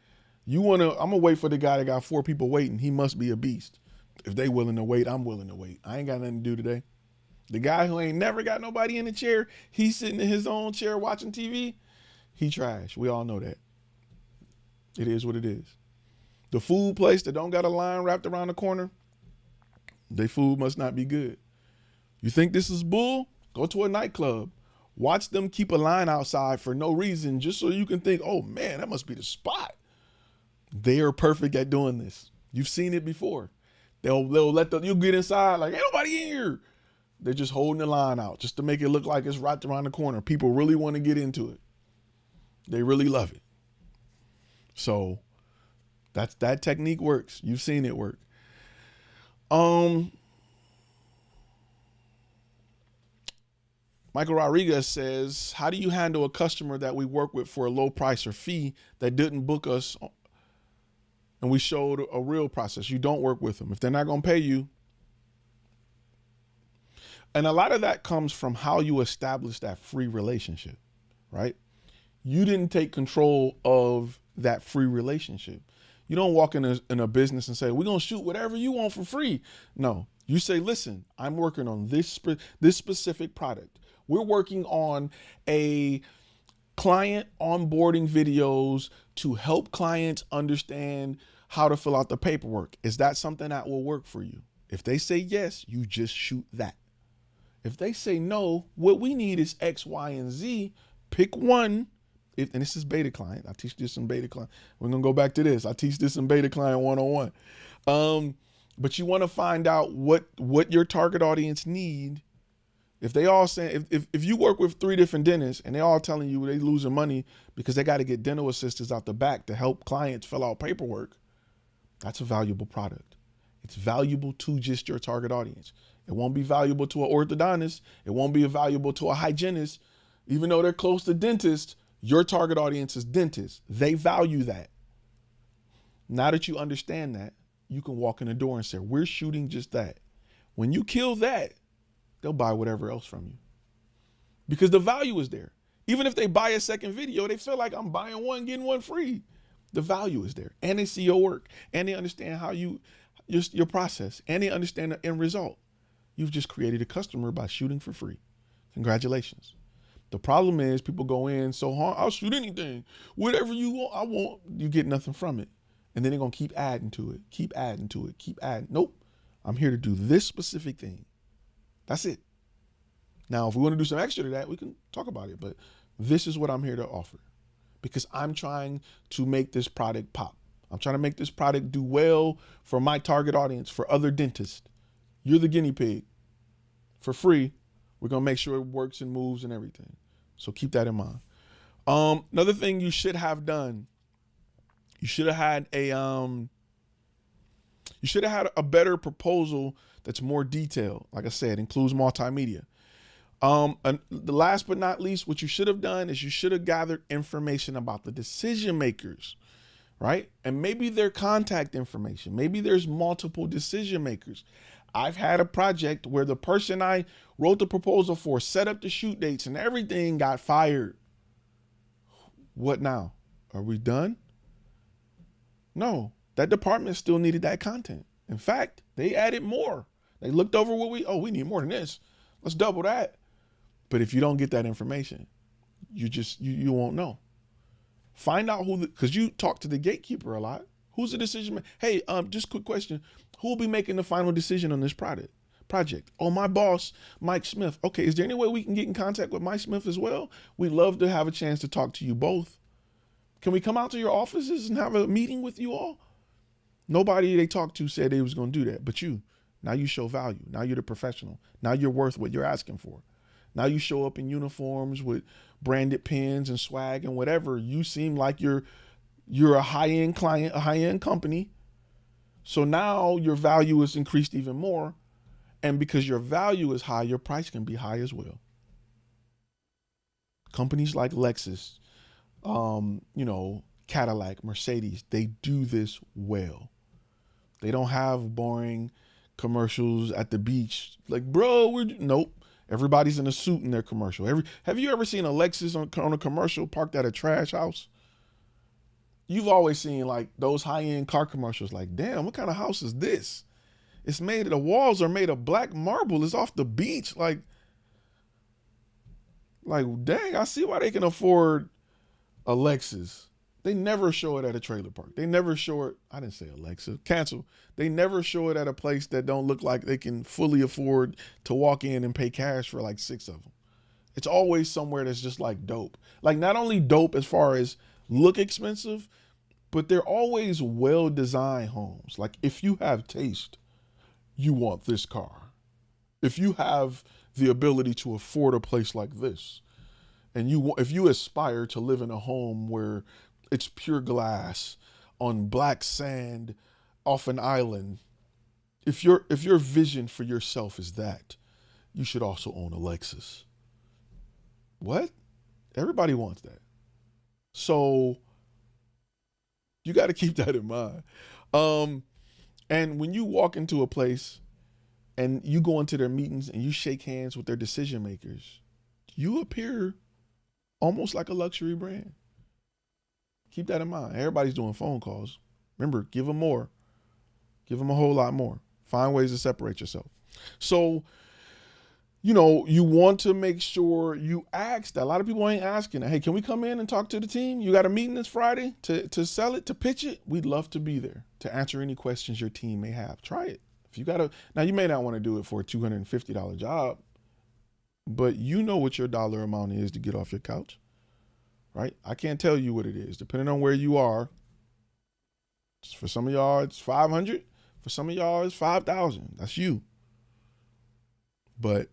I'm gonna wait for the guy that got 4 people waiting. He must be a beast. If they willing to wait, I'm willing to wait. I ain't got nothing to do today. The guy who ain't never got nobody in the chair, he's sitting in his own chair watching TV. He trash. We all know that. It is what it is. The food place that don't got a line wrapped around the corner, their food must not be good. You think this is bull? Go to a nightclub. Watch them keep a line outside for no reason, just so you can think, oh man, that must be the spot. They are perfect at doing this. You've seen it before. You'll get inside like, ain't nobody in here. They're just holding the line out just to make it look like it's right around the corner. People really want to get into it. They really love it. So that technique works. You've seen it work. Michael Rodriguez says, how do you handle a customer that we work with for a low price or fee that didn't book us and we showed a real process? You don't work with them. If they're not going to pay you. And a lot of that comes from how you establish that free relationship, right? You didn't take control of that free relationship. You don't walk in a business and say, we're going to shoot whatever you want for free. No, you say, listen, I'm working on this specific product. We're working on a client onboarding videos to help clients understand how to fill out the paperwork. Is that something that will work for you? If they say yes, you just shoot that. If they say no, what we need is X, Y, and Z. Pick one. And this is beta client. I teach this in beta client. We're going to go back to this. I teach this in beta client 101. But you want to find out what your target audience need. If they all say, if you work with 3 different dentists and they all telling you they losing money because they got to get dental assistants out the back to help clients fill out paperwork, that's a valuable product. It's valuable to just your target audience. It won't be valuable to an orthodontist. It won't be valuable to a hygienist. Even though they're close to dentists, your target audience is dentists. They value that. Now that you understand that, you can walk in the door and say, we're shooting just that. When you kill that, they'll buy whatever else from you because the value is there. Even if they buy a second video, they feel like I'm buying one, getting one free. The value is there, and they see your work, and they understand how your process, and they understand the end result. You've just created a customer by shooting for free. Congratulations. The problem is people go in so hard, I'll shoot anything, whatever you want, I want. You get nothing from it. And then they're going to keep adding to it, keep adding to it, keep adding. Nope. I'm here to do this specific thing. That's it. Now, if we want to do some extra to that, we can talk about it. But this is what I'm here to offer because I'm trying to make this product pop. I'm trying to make this product do well for my target audience, for other dentists. You're the guinea pig. For free, we're going to make sure it works and moves and everything. So keep that in mind. Another thing you should have done, you should have had a better proposal that's more detailed. Like I said, includes multimedia. And the last but not least, what you should have done is you should have gathered information about the decision makers, right? And maybe their contact information. Maybe there's multiple decision makers. I've had a project where the person I wrote the proposal for set up the shoot dates and everything got fired. What now? Are we done? No, that department still needed that content. In fact, they added more. They looked over what we need more than this. Let's double that. But if you don't get that information, you won't know. Find out because you talk to the gatekeeper a lot. Who's the decision maker? Hey, just quick question. Who will be making the final decision on this project? Oh, my boss, Mike Smith. Okay, is there any way we can get in contact with Mike Smith as well? We'd love to have a chance to talk to you both. Can we come out to your offices and have a meeting with you all? Nobody they talked to said they was going to do that, but you. Now you show value. Now you're the professional. Now you're worth what you're asking for. Now you show up in uniforms with branded pins and swag and whatever. You seem like you're a high-end client, a high-end company. So now your value is increased even more. And because your value is high, your price can be high as well. Companies like Lexus, Cadillac, Mercedes, they do this well. They don't have boring commercials at the beach. Like, bro, nope. Everybody's in a suit in their commercial. Have you ever seen a Lexus on a commercial parked at a trash house? You've always seen like those high-end car commercials. Like, damn, what kind of house is this? The walls are made of black marble. It's off the beach. Like, dang, I see why they can afford a Lexus. They never show it at a trailer park. They never show it. I didn't say Alexa. Cancel. They never show it at a place that don't look like they can fully afford to walk in and pay cash for like 6 of them. It's always somewhere that's just like dope. Like not only dope as far as look expensive, but they're always well-designed homes. Like if you have taste, you want this car. If you have the ability to afford a place like this, and if you aspire to live in a home where it's pure glass on black sand off an island, if your vision for yourself is that, you should also own a Lexus. What? Everybody wants that. So you got to keep that in mind. And when you walk into a place and you go into their meetings and you shake hands with their decision makers, you appear almost like a luxury brand. Keep that in mind. Everybody's doing phone calls. Remember, give them more. Give them a whole lot more. Find ways to separate yourself. So, you want to make sure you ask that. A lot of people ain't asking, hey, can we come in and talk to the team? You got a meeting this Friday to sell it, to pitch it? We'd love to be there to answer any questions your team may have. Try it. Now you may not want to do it for a $250 job, but you know what your dollar amount is to get off your couch, right? I can't tell you what it is. Depending on where you are, for some of y'all, it's 500. For some of y'all, it's 5,000. That's you. But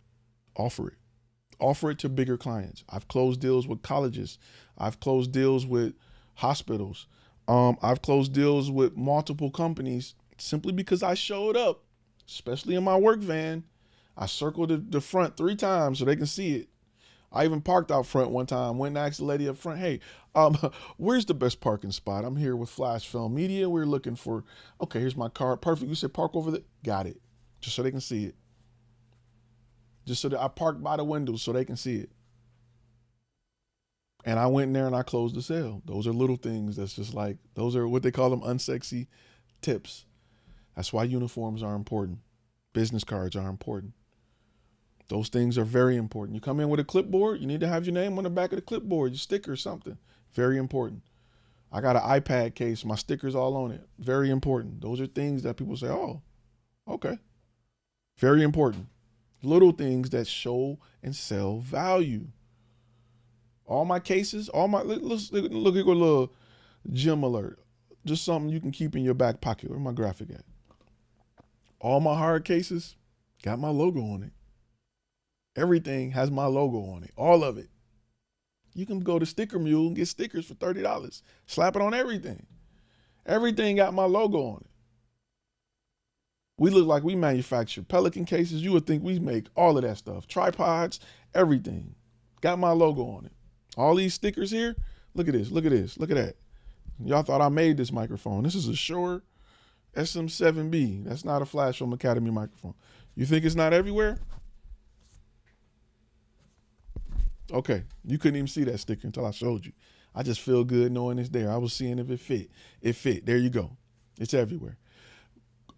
offer it. Offer it to bigger clients. I've closed deals with colleges. I've closed deals with hospitals. I've closed deals with multiple companies simply because I showed up, especially in my work van. I circled the front 3 times so they can see it. I even parked out front one time, went and asked the lady up front, hey, Um, where's the best parking spot? I'm here with Flash Film Media. We're looking for, okay, here's my car. Perfect. You said park over there. Got it. Just so they can see it. Just so that I parked by the window so they can see it. And I went in there and I closed the sale. Those are little things that's just like, those are what they call them unsexy tips. That's why uniforms are important. Business cards are important. Those things are very important. You come in with a clipboard, you need to have your name on the back of the clipboard, your sticker or something. Very important. I got an iPad case, my sticker's all on it. Very important. Those are things that people say, oh, okay. Very important. Little things that show and sell value. All my cases, let's look at a little gym alert. Just something you can keep in your back pocket. Where my graphic at? All my hard cases got my logo on it. Everything has my logo on it. All of it. You can go to Sticker Mule and get stickers for $30. Slap it on everything. Everything got my logo on it. We look like we manufacture Pelican cases. You would think we make all of that stuff. Tripods, everything. Got my logo on it. All these stickers here, look at this, look at this, look at that. Y'all thought I made this microphone. This is a Shure SM7B. That's not a Flash Film Academy microphone. You think it's not everywhere? Okay, you couldn't even see that sticker until I showed you. I just feel good knowing it's there. I was seeing if it fit. It fit. There you go. It's everywhere.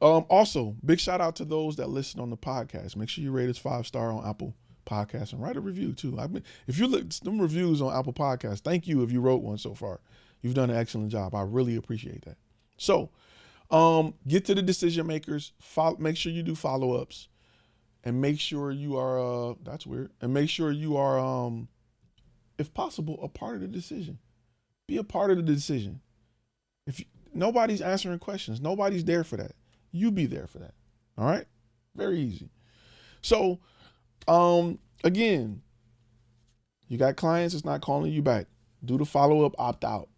Also, big shout out to those that listen on the podcast. Make sure you rate us 5-star on Apple Podcasts and write a review too. If you look them reviews on Apple Podcasts, thank you if you wrote one so far. You've done an excellent job. I really appreciate that. So, get to the decision makers. Make sure you do follow-ups, and make sure you are. That's weird. And make sure you are, if possible, a part of the decision. Be a part of the decision. Nobody's answering questions, nobody's there for that. You be there for that. All right? Very easy. So, again, you got clients that's not calling you back. Do the follow-up opt-out.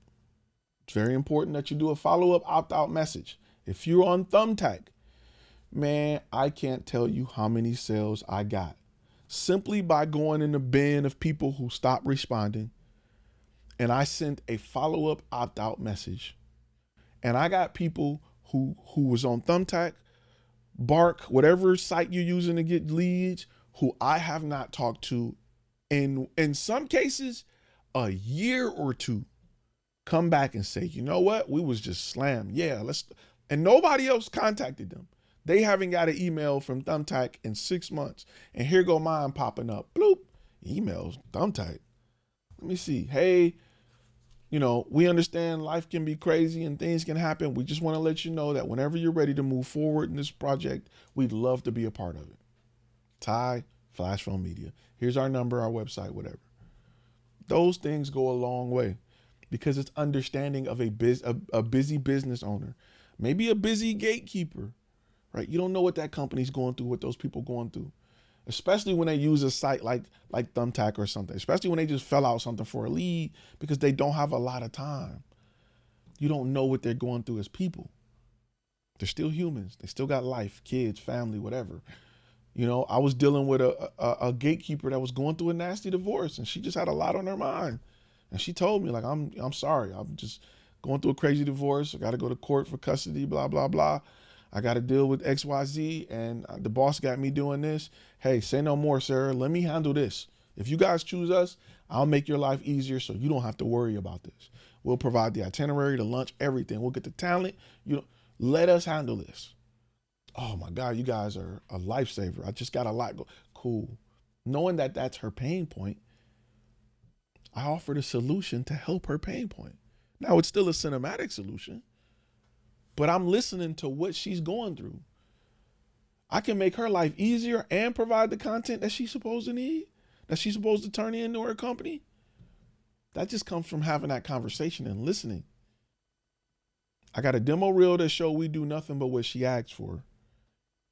It's very important that you do a follow-up opt-out message. If you're on Thumbtack, man, I can't tell you how many sales I got simply by going in the bin of people who stopped responding, and I sent a follow-up opt-out message. And I got people who was on Thumbtack, Bark, whatever site you're using to get leads, who I have not talked to in some cases a year or two, come back and say, you know what, we was just slammed. Yeah, and nobody else contacted them. They haven't got an email from Thumbtack in 6 months. And here go mine popping up. Bloop. Emails, Thumbtack. Let me see. Hey, we understand life can be crazy and things can happen. We just want to let you know that whenever you're ready to move forward in this project, we'd love to be a part of it. Ty, Flash Film Media. Here's our number, our website, whatever. Those things go a long way because it's understanding of a busy business owner, maybe a busy gatekeeper, right? You don't know what that company's going through, what those people going through. Especially when they use a site like Thumbtack or something, especially when they just fill out something for a lead because they don't have a lot of time. You don't know what they're going through as people. They're still humans. They still got life, kids, family, whatever. I was dealing with a gatekeeper that was going through a nasty divorce, and she just had a lot on her mind. And she told me, like, I'm sorry. I'm just going through a crazy divorce. I got to go to court for custody, blah, blah, blah. I got to deal with XYZ, and the boss got me doing this. Hey, say no more, Sarah. Let me handle this. If you guys choose us, I'll make your life easier so you don't have to worry about this. We'll provide the itinerary, the lunch, everything. We'll get the talent. Let us handle this. Oh my God, you guys are a lifesaver. I just got a lot. Cool. Knowing that that's her pain point, I offered a solution to help her pain point. Now, it's still a cinematic solution, but I'm listening to what she's going through. I can make her life easier and provide the content that she's supposed to need, that she's supposed to turn into her company. That just comes from having that conversation and listening. I got a demo reel that show we do nothing but what she asked for.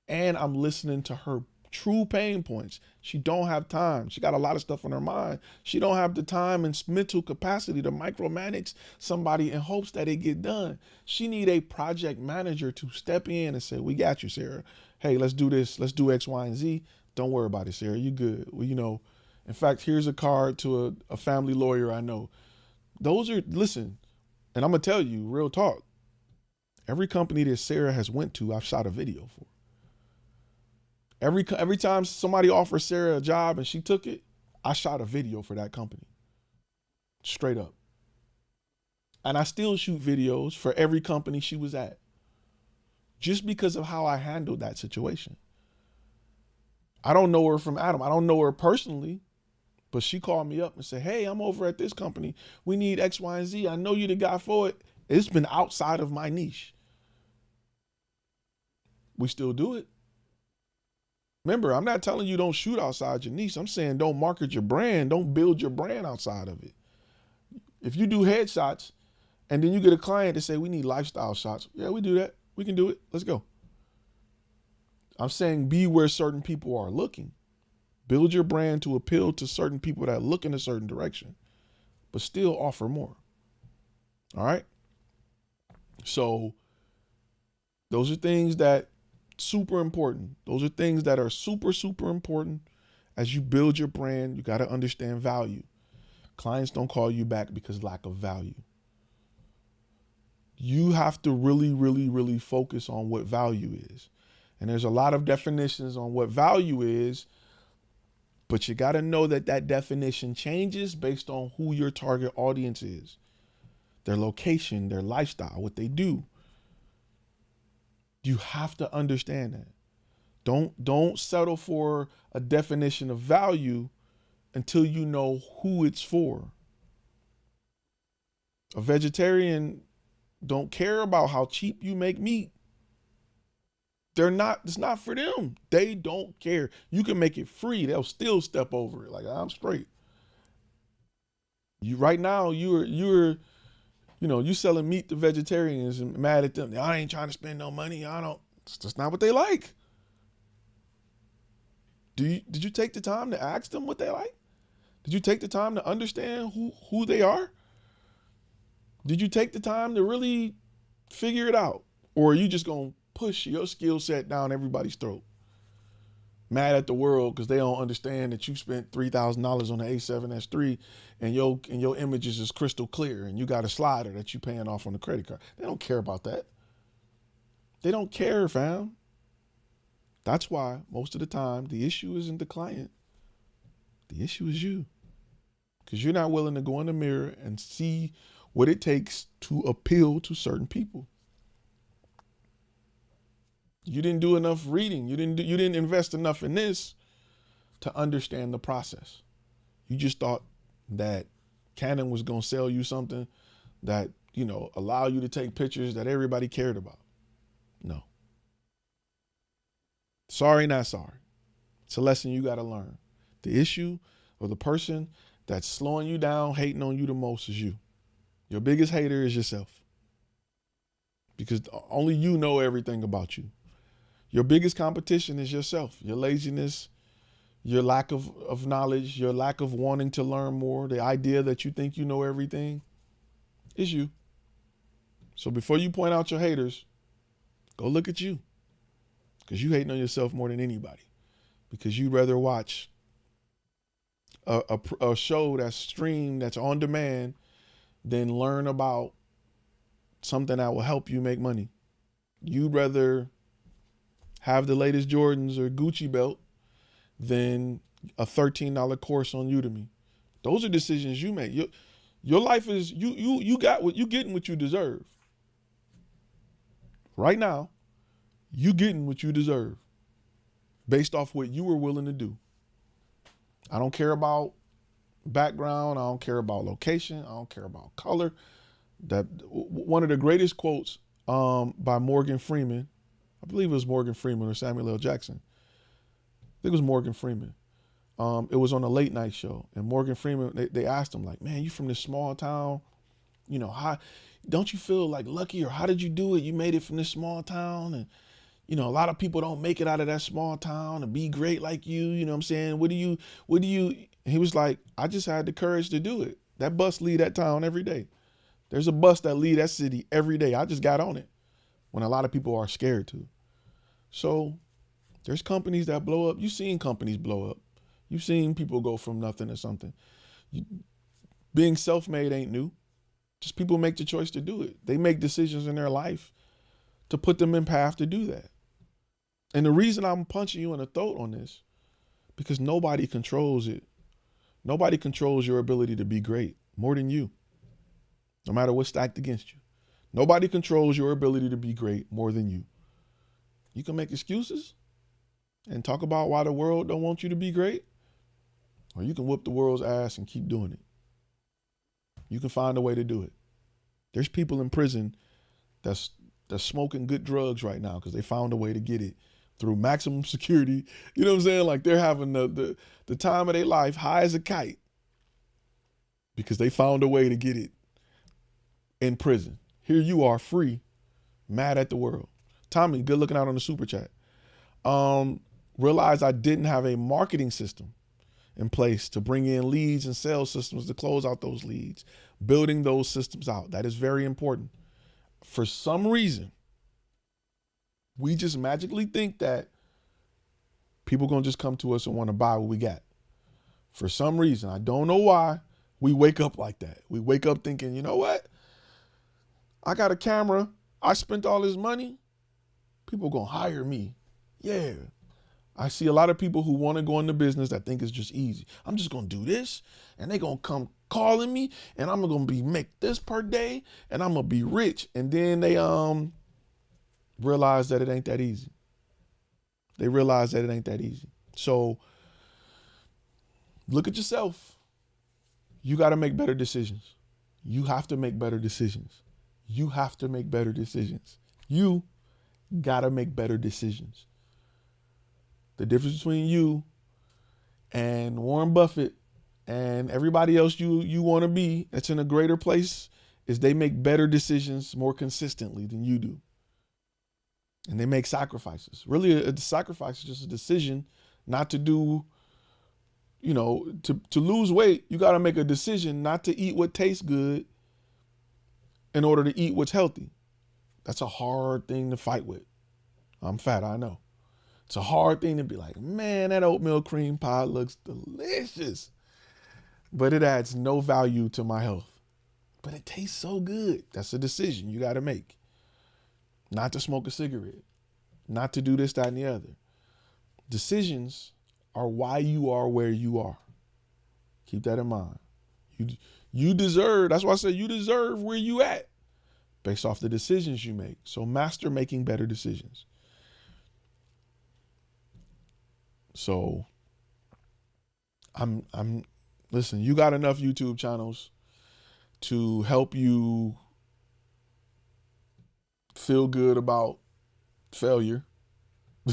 And I'm listening to her true pain points. She don't have time. She got a lot of stuff on her mind. She don't have the time and mental capacity to micromanage somebody in hopes that it get done. She need a project manager to step in and say, we got you, Sarah. Hey, let's do this. Let's do X, Y, and Z. Don't worry about it, Sarah. You good. Well, in fact, here's a card to a family lawyer I know. Listen, and I'm gonna tell you, real talk. Every company that Sarah has went to, I've shot a video for. Every time somebody offered Sarah a job and she took it, I shot a video for that company. Straight up. And I still shoot videos for every company she was at. Just because of how I handled that situation. I don't know her from Adam. I don't know her personally, but she called me up and said, hey, I'm over at this company. We need X, Y, and Z. I know you're the guy for it. It's been outside of my niche. We still do it. Remember, I'm not telling you don't shoot outside your niche. I'm saying don't market your brand. Don't build your brand outside of it. If you do headshots and then you get a client to say, we need lifestyle shots. Yeah, we do that. We can do it. Let's go. I'm saying be where certain people are looking. Build your brand to appeal to certain people that look in a certain direction, but still offer more. All right. So those are things that super important. Those are things that are super, super important as you build your brand. You got to understand value. Clients don't call you back because lack of value. You have to really, really, really focus on what value is. And there's a lot of definitions on what value is, but you got to know that that definition changes based on who your target audience is, their location, their lifestyle, what they do. You have to understand that. Don't settle for a definition of value until you know who it's for. A vegetarian don't care about how cheap you make meat. It's not for them. They don't care. You can make it free. They'll still step over it. Like, I'm straight. Right now, you're selling meat to vegetarians and mad at them. I ain't trying to spend no money. That's not what they like. Did you take the time to ask them what they like? Did you take the time to understand who they are? Did you take the time to really figure it out? Or are you just going to push your skill set down everybody's throat? Mad at the world because they don't understand that you spent $3,000 on the A7S3 and your images is crystal clear and you got a slider that you paying off on the credit card. They don't care about that. They don't care, fam. That's why most of the time the issue isn't the client. The issue is you. Because you're not willing to go in the mirror and see what it takes to appeal to certain people. You didn't do enough reading. You didn't invest enough in this to understand the process. You just thought that Canon was going to sell you something that, allow you to take pictures that everybody cared about. No. Sorry, not sorry. It's a lesson you got to learn. The issue or the person that's slowing you down, hating on you the most is you. Your biggest hater is yourself. Because only you know everything about you. Your biggest competition is yourself, your laziness, your lack of knowledge, your lack of wanting to learn more, the idea that you think you know everything is you. So before you point out your haters, go look at you. Because you hating on yourself more than anybody. Because you'd rather watch a show that's streamed, that's on demand, than learn about something that will help you make money. You'd rather have the latest Jordans or Gucci belt than a $13 course on Udemy. Those are decisions you make. Your life is, you getting what you deserve. Right now, you getting what you deserve based off what you were willing to do. I don't care about background. I don't care about location. I don't care about color. That one of the greatest quotes by Morgan Freeman, I believe it was Morgan Freeman or Samuel L. Jackson. I think it was Morgan Freeman. It was on a late night show, and Morgan Freeman, they asked him, like, man, you from this small town, how don't you feel like lucky, or how did you do it? You made it from this small town, and a lot of people don't make it out of that small town and be great like you. You know what I'm saying? What do you? He was like, I just had the courage to do it. That bus leave that town every day. There's a bus that leave that city every day. I just got on it when a lot of people are scared to. So there's companies that blow up. You've seen companies blow up. You've seen people go from nothing to something. Being self-made ain't new. Just people make the choice to do it. They make decisions in their life to put them in path to do that. And the reason I'm punching you in the throat on this, because nobody controls it. Nobody controls your ability to be great more than you, no matter what's stacked against you. Nobody controls your ability to be great more than you. You can make excuses and talk about why the world don't want you to be great, or you can whoop the world's ass and keep doing it. You can find a way to do it. There's people in prison that's smoking good drugs right now because they found a way to get it through maximum security. You know what I'm saying? Like they're having the time of their life high as a kite because they found a way to get it in prison. Here you are, free, mad at the world. Tommy, good looking out on the super chat. Realized I didn't have a marketing system in place to bring in leads and sales systems to close out those leads, building those systems out. That is very important. For some reason, we just magically think that people gonna just come to us and want to buy what we got. For some reason, I don't know why, we wake up like that. We wake up thinking, you know what? I got a camera. I spent all this money. People gonna hire me. Yeah. I see a lot of people who want to go into business that think it's just easy. I'm just gonna do this and they gonna come calling me and I'm gonna make this per day and I'm gonna be rich. And then they realize that it ain't that easy. They realize that it ain't that easy. So look at yourself. You got to make better decisions. You have to make better decisions. You have to make better decisions. You got to make better decisions. The difference between you and Warren Buffett and everybody else you want to be that's in a greater place is they make better decisions more consistently than you do. And they make sacrifices. Really, a sacrifice is just a decision not to do, to lose weight. You got to make a decision not to eat what tastes good in order to eat what's healthy. That's a hard thing to fight with. I'm fat, I know. It's a hard thing to be like, man, that oatmeal cream pie looks delicious, but it adds no value to my health. But it tastes so good. That's a decision you got to make. Not to smoke a cigarette, not to do this, that, and the other. Decisions are why you are where you are. Keep that in mind. You deserve, that's why I say you deserve where you at based off the decisions you make. So master making better decisions. So listen, you got enough YouTube channels to help you feel good about failure.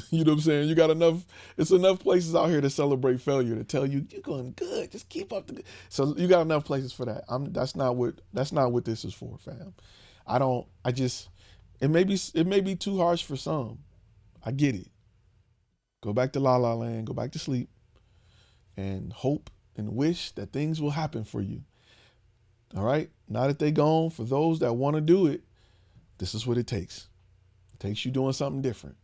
You know what I'm saying? You got enough, it's enough places out here to celebrate failure, to tell you you're going good, just keep up the good. So you got enough places for that. That's not what this is for, fam. It may be too harsh for some. I get it. Go back to La La Land, go back to sleep and hope and wish that things will happen for you. All right? Now that they gone, for those that want to do it, this is what it takes. It takes you doing something different.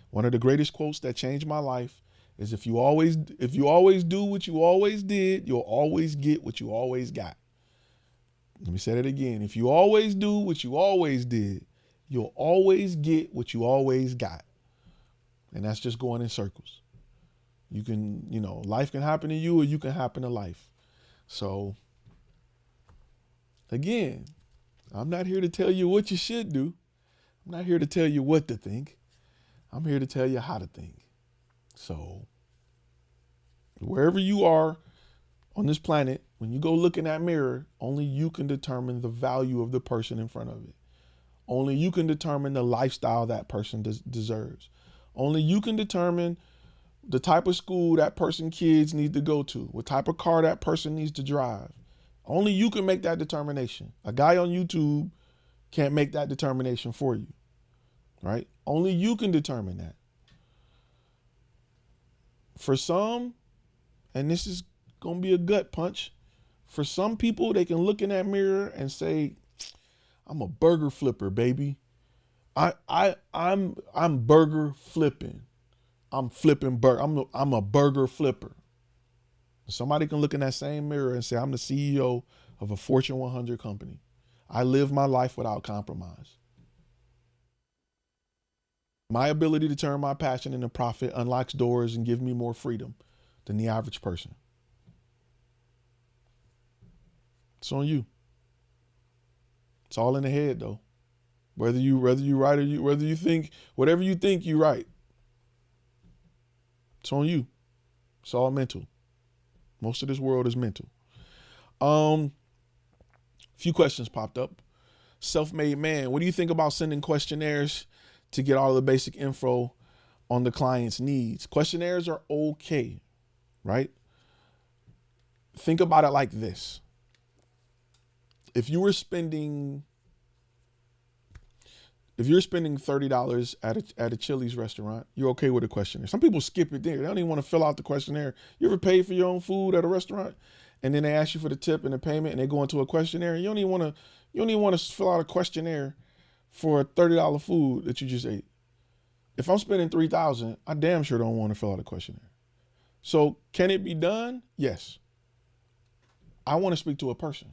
One of the greatest quotes that changed my life is if you always do what you always did, you'll always get what you always got. Let me say that again. If you always do what you always did, you'll always get what you always got. And that's just going in circles. You can, life can happen to you or you can happen to life. So again, I'm not here to tell you what you should do. I'm not here to tell you what to think. I'm here to tell you how to think. So wherever you are on this planet, when you go look in that mirror, only you can determine the value of the person in front of it. Only you can determine the lifestyle that person deserves. Only you can determine the type of school that kids need to go to, what type of car that person needs to drive. Only you can make that determination. A guy on YouTube can't make that determination for you, right? Only you can determine that. For some, and this is going to be a gut punch, for some people, they can look in that mirror and say, I'm a burger flipper, baby. I'm burger flipping. I'm flipping burger. I'm a burger flipper. Somebody can look in that same mirror and say, I'm the CEO of a Fortune 100 company. I live my life without compromise. My ability to turn my passion into profit unlocks doors and gives me more freedom than the average person. It's on you. It's all in the head though. Whether you right or whether you think whatever you think you right. It's on you. It's all mental. Most of this world is mental. Few questions popped up. Self-made man, what do you think about sending questionnaires to get all of the basic info on the client's needs? Questionnaires are okay, right? Think about it like this. If you're spending $30 at a Chili's restaurant, you're okay with a questionnaire. Some people skip it there. They don't even want to fill out the questionnaire. You ever pay for your own food at a restaurant and then they ask you for the tip and the payment and they go into a questionnaire? You don't even want to fill out a questionnaire for a $30 food that you just ate. If I'm spending $3,000, I damn sure don't want to fill out a questionnaire. So can it be done? Yes. I want to speak to a person.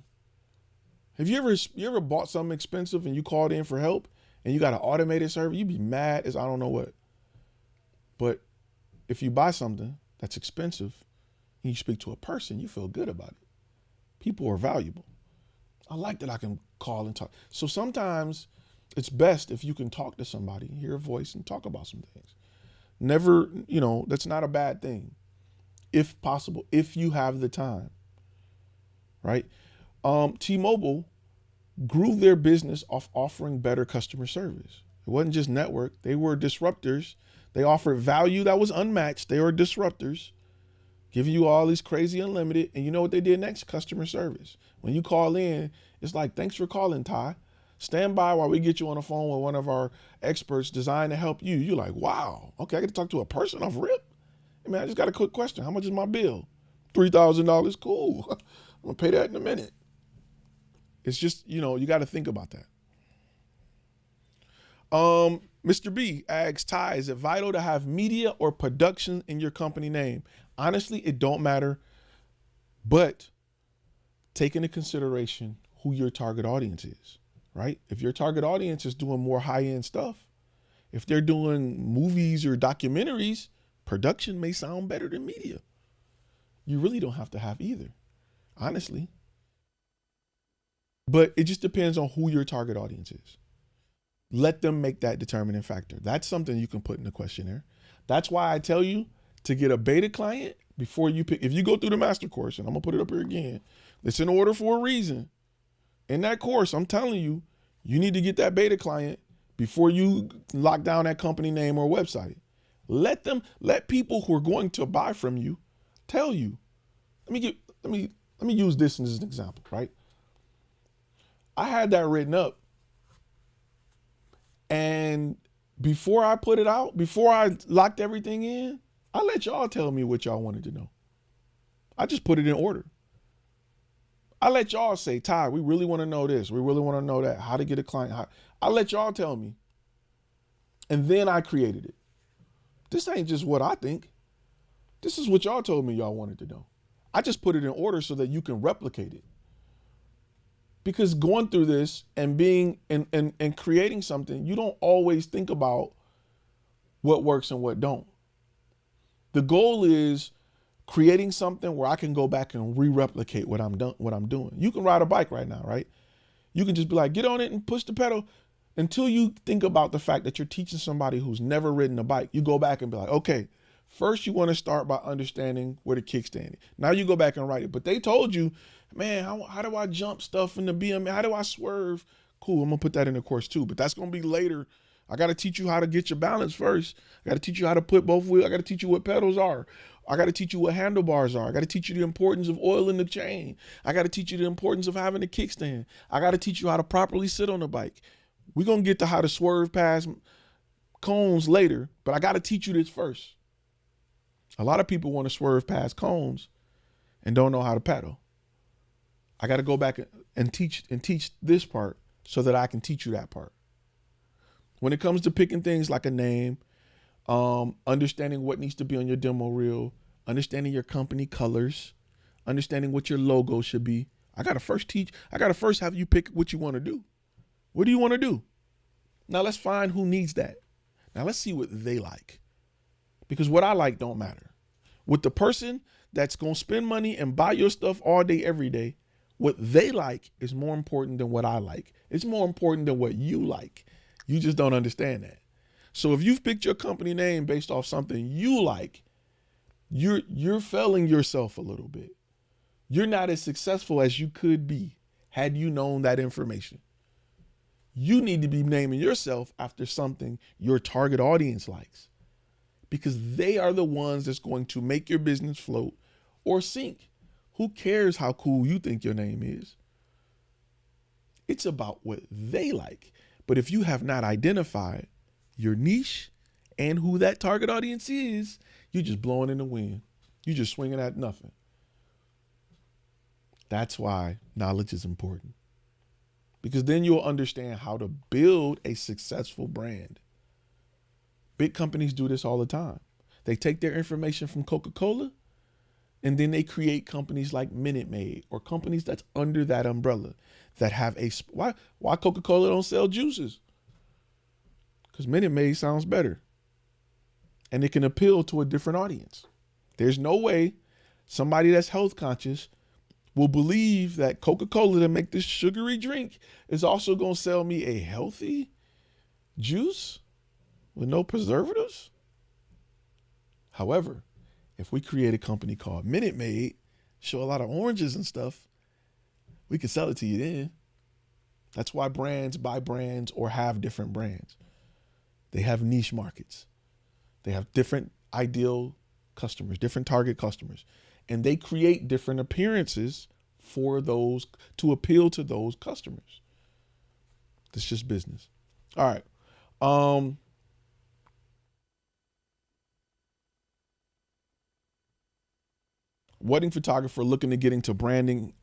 Have you ever bought something expensive and you called in for help and you got an automated service? You'd be mad as I don't know what. But if you buy something that's expensive and you speak to a person, you feel good about it. People are valuable. I like that I can call and talk. So sometimes it's best if you can talk to somebody, hear a voice and talk about some things. Never, that's not a bad thing. If possible, if you have the time, right? T-Mobile grew their business off offering better customer service. It wasn't just network. They were disruptors. They offered value that was unmatched. They were disruptors, giving you all these crazy unlimited. And you know what they did next? Customer service. When you call in, it's like, thanks for calling, Ty. Stand by while we get you on the phone with one of our experts designed to help you. You're like, wow, okay, I get to talk to a person off rip. Hey man, I just got a quick question. How much is my bill? $3,000, cool. I'm gonna pay that in a minute. It's just, you got to think about that. Mr. B asks, Ty, is it vital to have media or production in your company name? Honestly, it don't matter, but take into consideration who your target audience is, right? If your target audience is doing more high-end stuff, if they're doing movies or documentaries, production may sound better than media. You really don't have to have either, honestly. But it just depends on who your target audience is. Let them make that determining factor. That's something you can put in the questionnaire. That's why I tell you to get a beta client before you pick. If you go through the master course, and I'm gonna put it up here again, it's in order for a reason. In that course, I'm telling you, you need to get that beta client before you lock down that company name or website. Let people who are going to buy from you tell you. Let me use this as an example, right? I had that written up, and before I put it out, before I locked everything in, I let y'all tell me what y'all wanted to know. I just put it in order. I let y'all say, Ty, we really want to know this. We really want to know that. How to get a client. I let y'all tell me. And then I created it. This ain't just what I think. This is what y'all told me y'all wanted to know. I just put it in order so that you can replicate it. Because going through this and being and creating something, you don't always think about what works and what don't. The goal is creating something where I can go back and re-replicate what I'm doing. You can ride a bike right now, right? You can just be like, get on it and push the pedal until you think about the fact that you're teaching somebody who's never ridden a bike. You go back and be like, okay, first you want to start by understanding where the kickstand is. Now you go back and write it. But they told you, man, how do I jump stuff in the BM? How do I swerve? Cool, I'm gonna put that in the course too, but that's gonna be later. I gotta teach you how to get your balance first. I gotta teach you how to put both wheels. I gotta teach you what pedals are. I gotta teach you what handlebars are. I gotta teach you the importance of oil in the chain. I gotta teach you the importance of having a kickstand. I gotta teach you how to properly sit on the bike. We're gonna get to how to swerve past cones later, but I gotta teach you this first. A lot of people want to swerve past cones and don't know how to pedal. I got to go back and teach this part so that I can teach you that part. When it comes to picking things like a name, understanding what needs to be on your demo reel, understanding your company colors, understanding what your logo should be, I got to first have you pick what you want to do. What do you want to do? Now let's find who needs that. Now let's see what they like. Because what I like don't matter. With the person that's going to spend money and buy your stuff all day, every day, what they like is more important than what I like. It's more important than what you like. You just don't understand that. So if you've picked your company name based off something you like, you're failing yourself a little bit. You're not as successful as you could be had you known that information. You need to be naming yourself after something your target audience likes, because they are the ones that's going to make your business float or sink. Who cares how cool you think your name is? It's about what they like. But if you have not identified your niche and who that target audience is, you're just blowing in the wind. You're just swinging at nothing. That's why knowledge is important, because then you'll understand how to build a successful brand. Big companies do this all the time. They take their information from Coca-Cola and then they create companies like Minute Maid or companies that's under that umbrella that have why Coca-Cola don't sell juices? Because Minute Maid sounds better and it can appeal to a different audience. There's no way somebody that's health conscious will believe that Coca-Cola to make this sugary drink is also going to sell me a healthy juice with no preservatives. However, if we create a company called Minute Maid, show a lot of oranges and stuff, we can sell it to you then. That's why brands buy brands or have different brands. They have niche markets. They have different ideal customers, different target customers, and they create different appearances for those to appeal to those customers. It's just business. All right. Wedding photographer looking to get into branding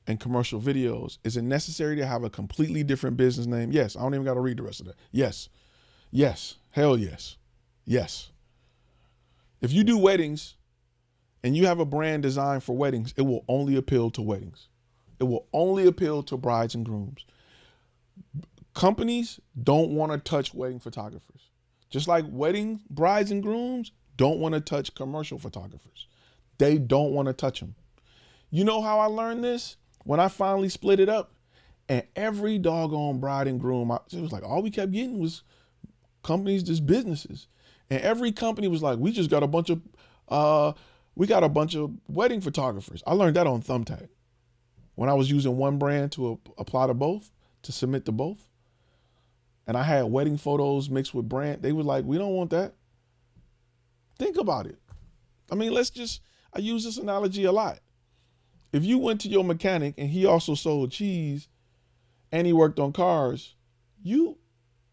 and commercial videos. Is it necessary to have a completely different business name? Yes. I don't even got to read the rest of that. Yes. Yes. Hell yes. Yes. If you do weddings and you have a brand designed for weddings, it will only appeal to weddings. It will only appeal to brides and grooms. Companies don't want to touch wedding photographers. Just like wedding brides and grooms don't want to touch commercial photographers. They don't want to touch them. You know how I learned this? When I finally split it up, and every doggone bride and groom, it was like all we kept getting was companies, just businesses. And every company was like, we just got a bunch of wedding photographers. I learned that on Thumbtack. When I was using one brand to apply to both, to submit to both. And I had wedding photos mixed with brand. They were like, we don't want that. Think about it. I mean, I use this analogy a lot. If you went to your mechanic and he also sold cheese and he worked on cars, you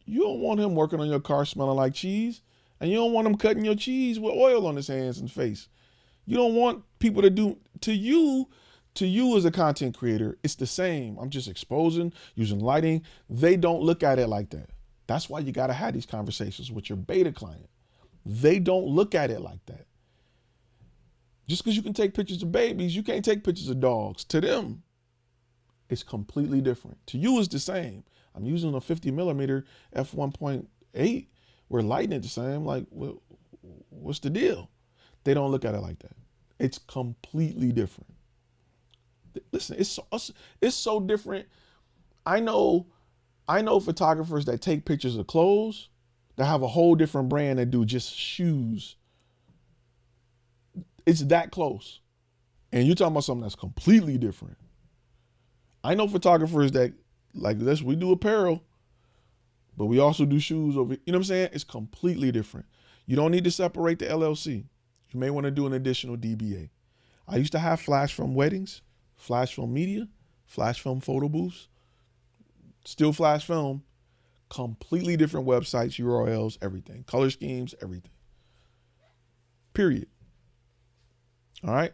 don't want him working on your car smelling like cheese, and you don't want him cutting your cheese with oil on his hands and face. You don't want people to do to you as a content creator. It's the same. I'm just exposing, using lighting. They don't look at it like that. That's why you got to have these conversations with your beta client. They don't look at it like that. Just because you can take pictures of babies, you can't take pictures of dogs. To them, it's completely different. To you, it's the same. I'm using a 50mm f1.8. We're lighting it the same. Like, what's the deal? They don't look at it like that. It's completely different. Listen, it's so different. I know photographers that take pictures of clothes that have a whole different brand that do just shoes. It's that close. And you're talking about something that's completely different. I know photographers that like this, we do apparel, but we also do shoes over, you know what I'm saying? It's completely different. You don't need to separate the LLC. You may want to do an additional DBA. I used to have flash film weddings, flash film media, flash film photo booths, still flash film, completely different websites, URLs, everything, color schemes, everything. Period. All right.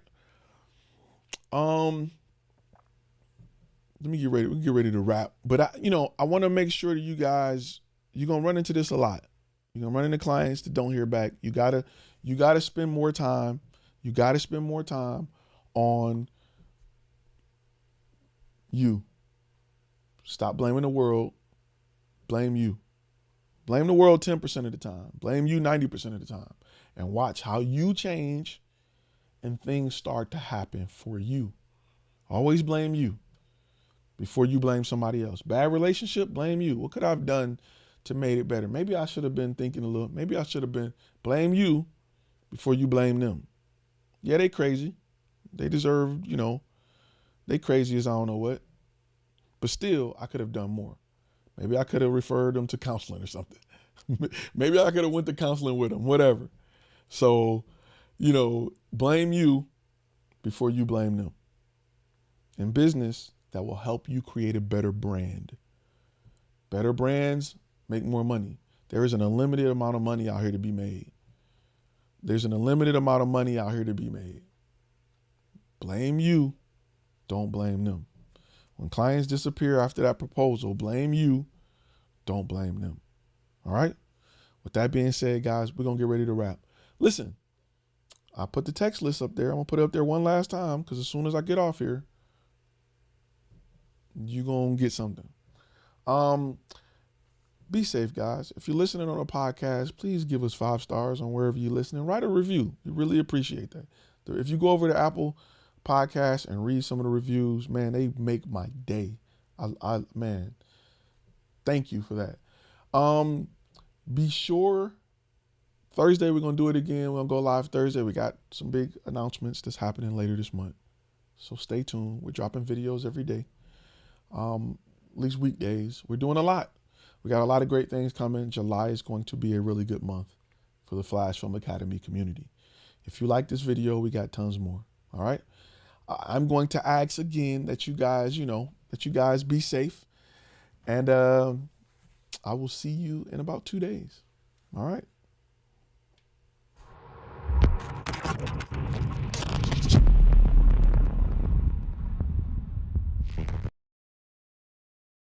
Let me get ready. We get ready to wrap. But I want to make sure that you guys, you're gonna run into this a lot. You're gonna run into clients that don't hear back. You gotta spend more time. You gotta spend more time on you. Stop blaming the world. Blame you. Blame the world 10% of the time. Blame you 90% of the time. And watch how you change and things start to happen for you. Always blame you before you blame somebody else. Bad relationship, blame you. What could I have done to make it better? Maybe I should have been thinking a little. Maybe I should have been. Blame you before you blame them. Yeah, they crazy. They deserve, they crazy as I don't know what. But still, I could have done more. Maybe I could have referred them to counseling or something. Maybe I could have went to counseling with them, whatever. So, blame you before you blame them. In business, that will help you create a better brand. Better brands make more money. There is an unlimited amount of money out here to be made. There's an unlimited amount of money out here to be made. Blame you. Don't blame them. When clients disappear after that proposal, blame you. Don't blame them. All right? With that being said, guys, we're going to get ready to wrap. Listen, I put the text list up there. I'm going to put it up there one last time because as soon as I get off here, you're going to get something. Be safe, guys. If you're listening on a podcast, please give us 5 stars on wherever you're listening. Write a review. We really appreciate that. If you go over to Apple Podcasts and read some of the reviews, man, they make my day. Man, thank you for that. Be sure Thursday we're going to do it again. We're going to go live Thursday. We got some big announcements that's happening later this month. So stay tuned. We're dropping videos every day. At least weekdays. We're doing a lot. We got a lot of great things coming. July is going to be a really good month for the Flash Film Academy community. If you like this video, we got tons more. All right. I'm going to ask again that you guys, be safe. And I will see you in about 2 days. All right.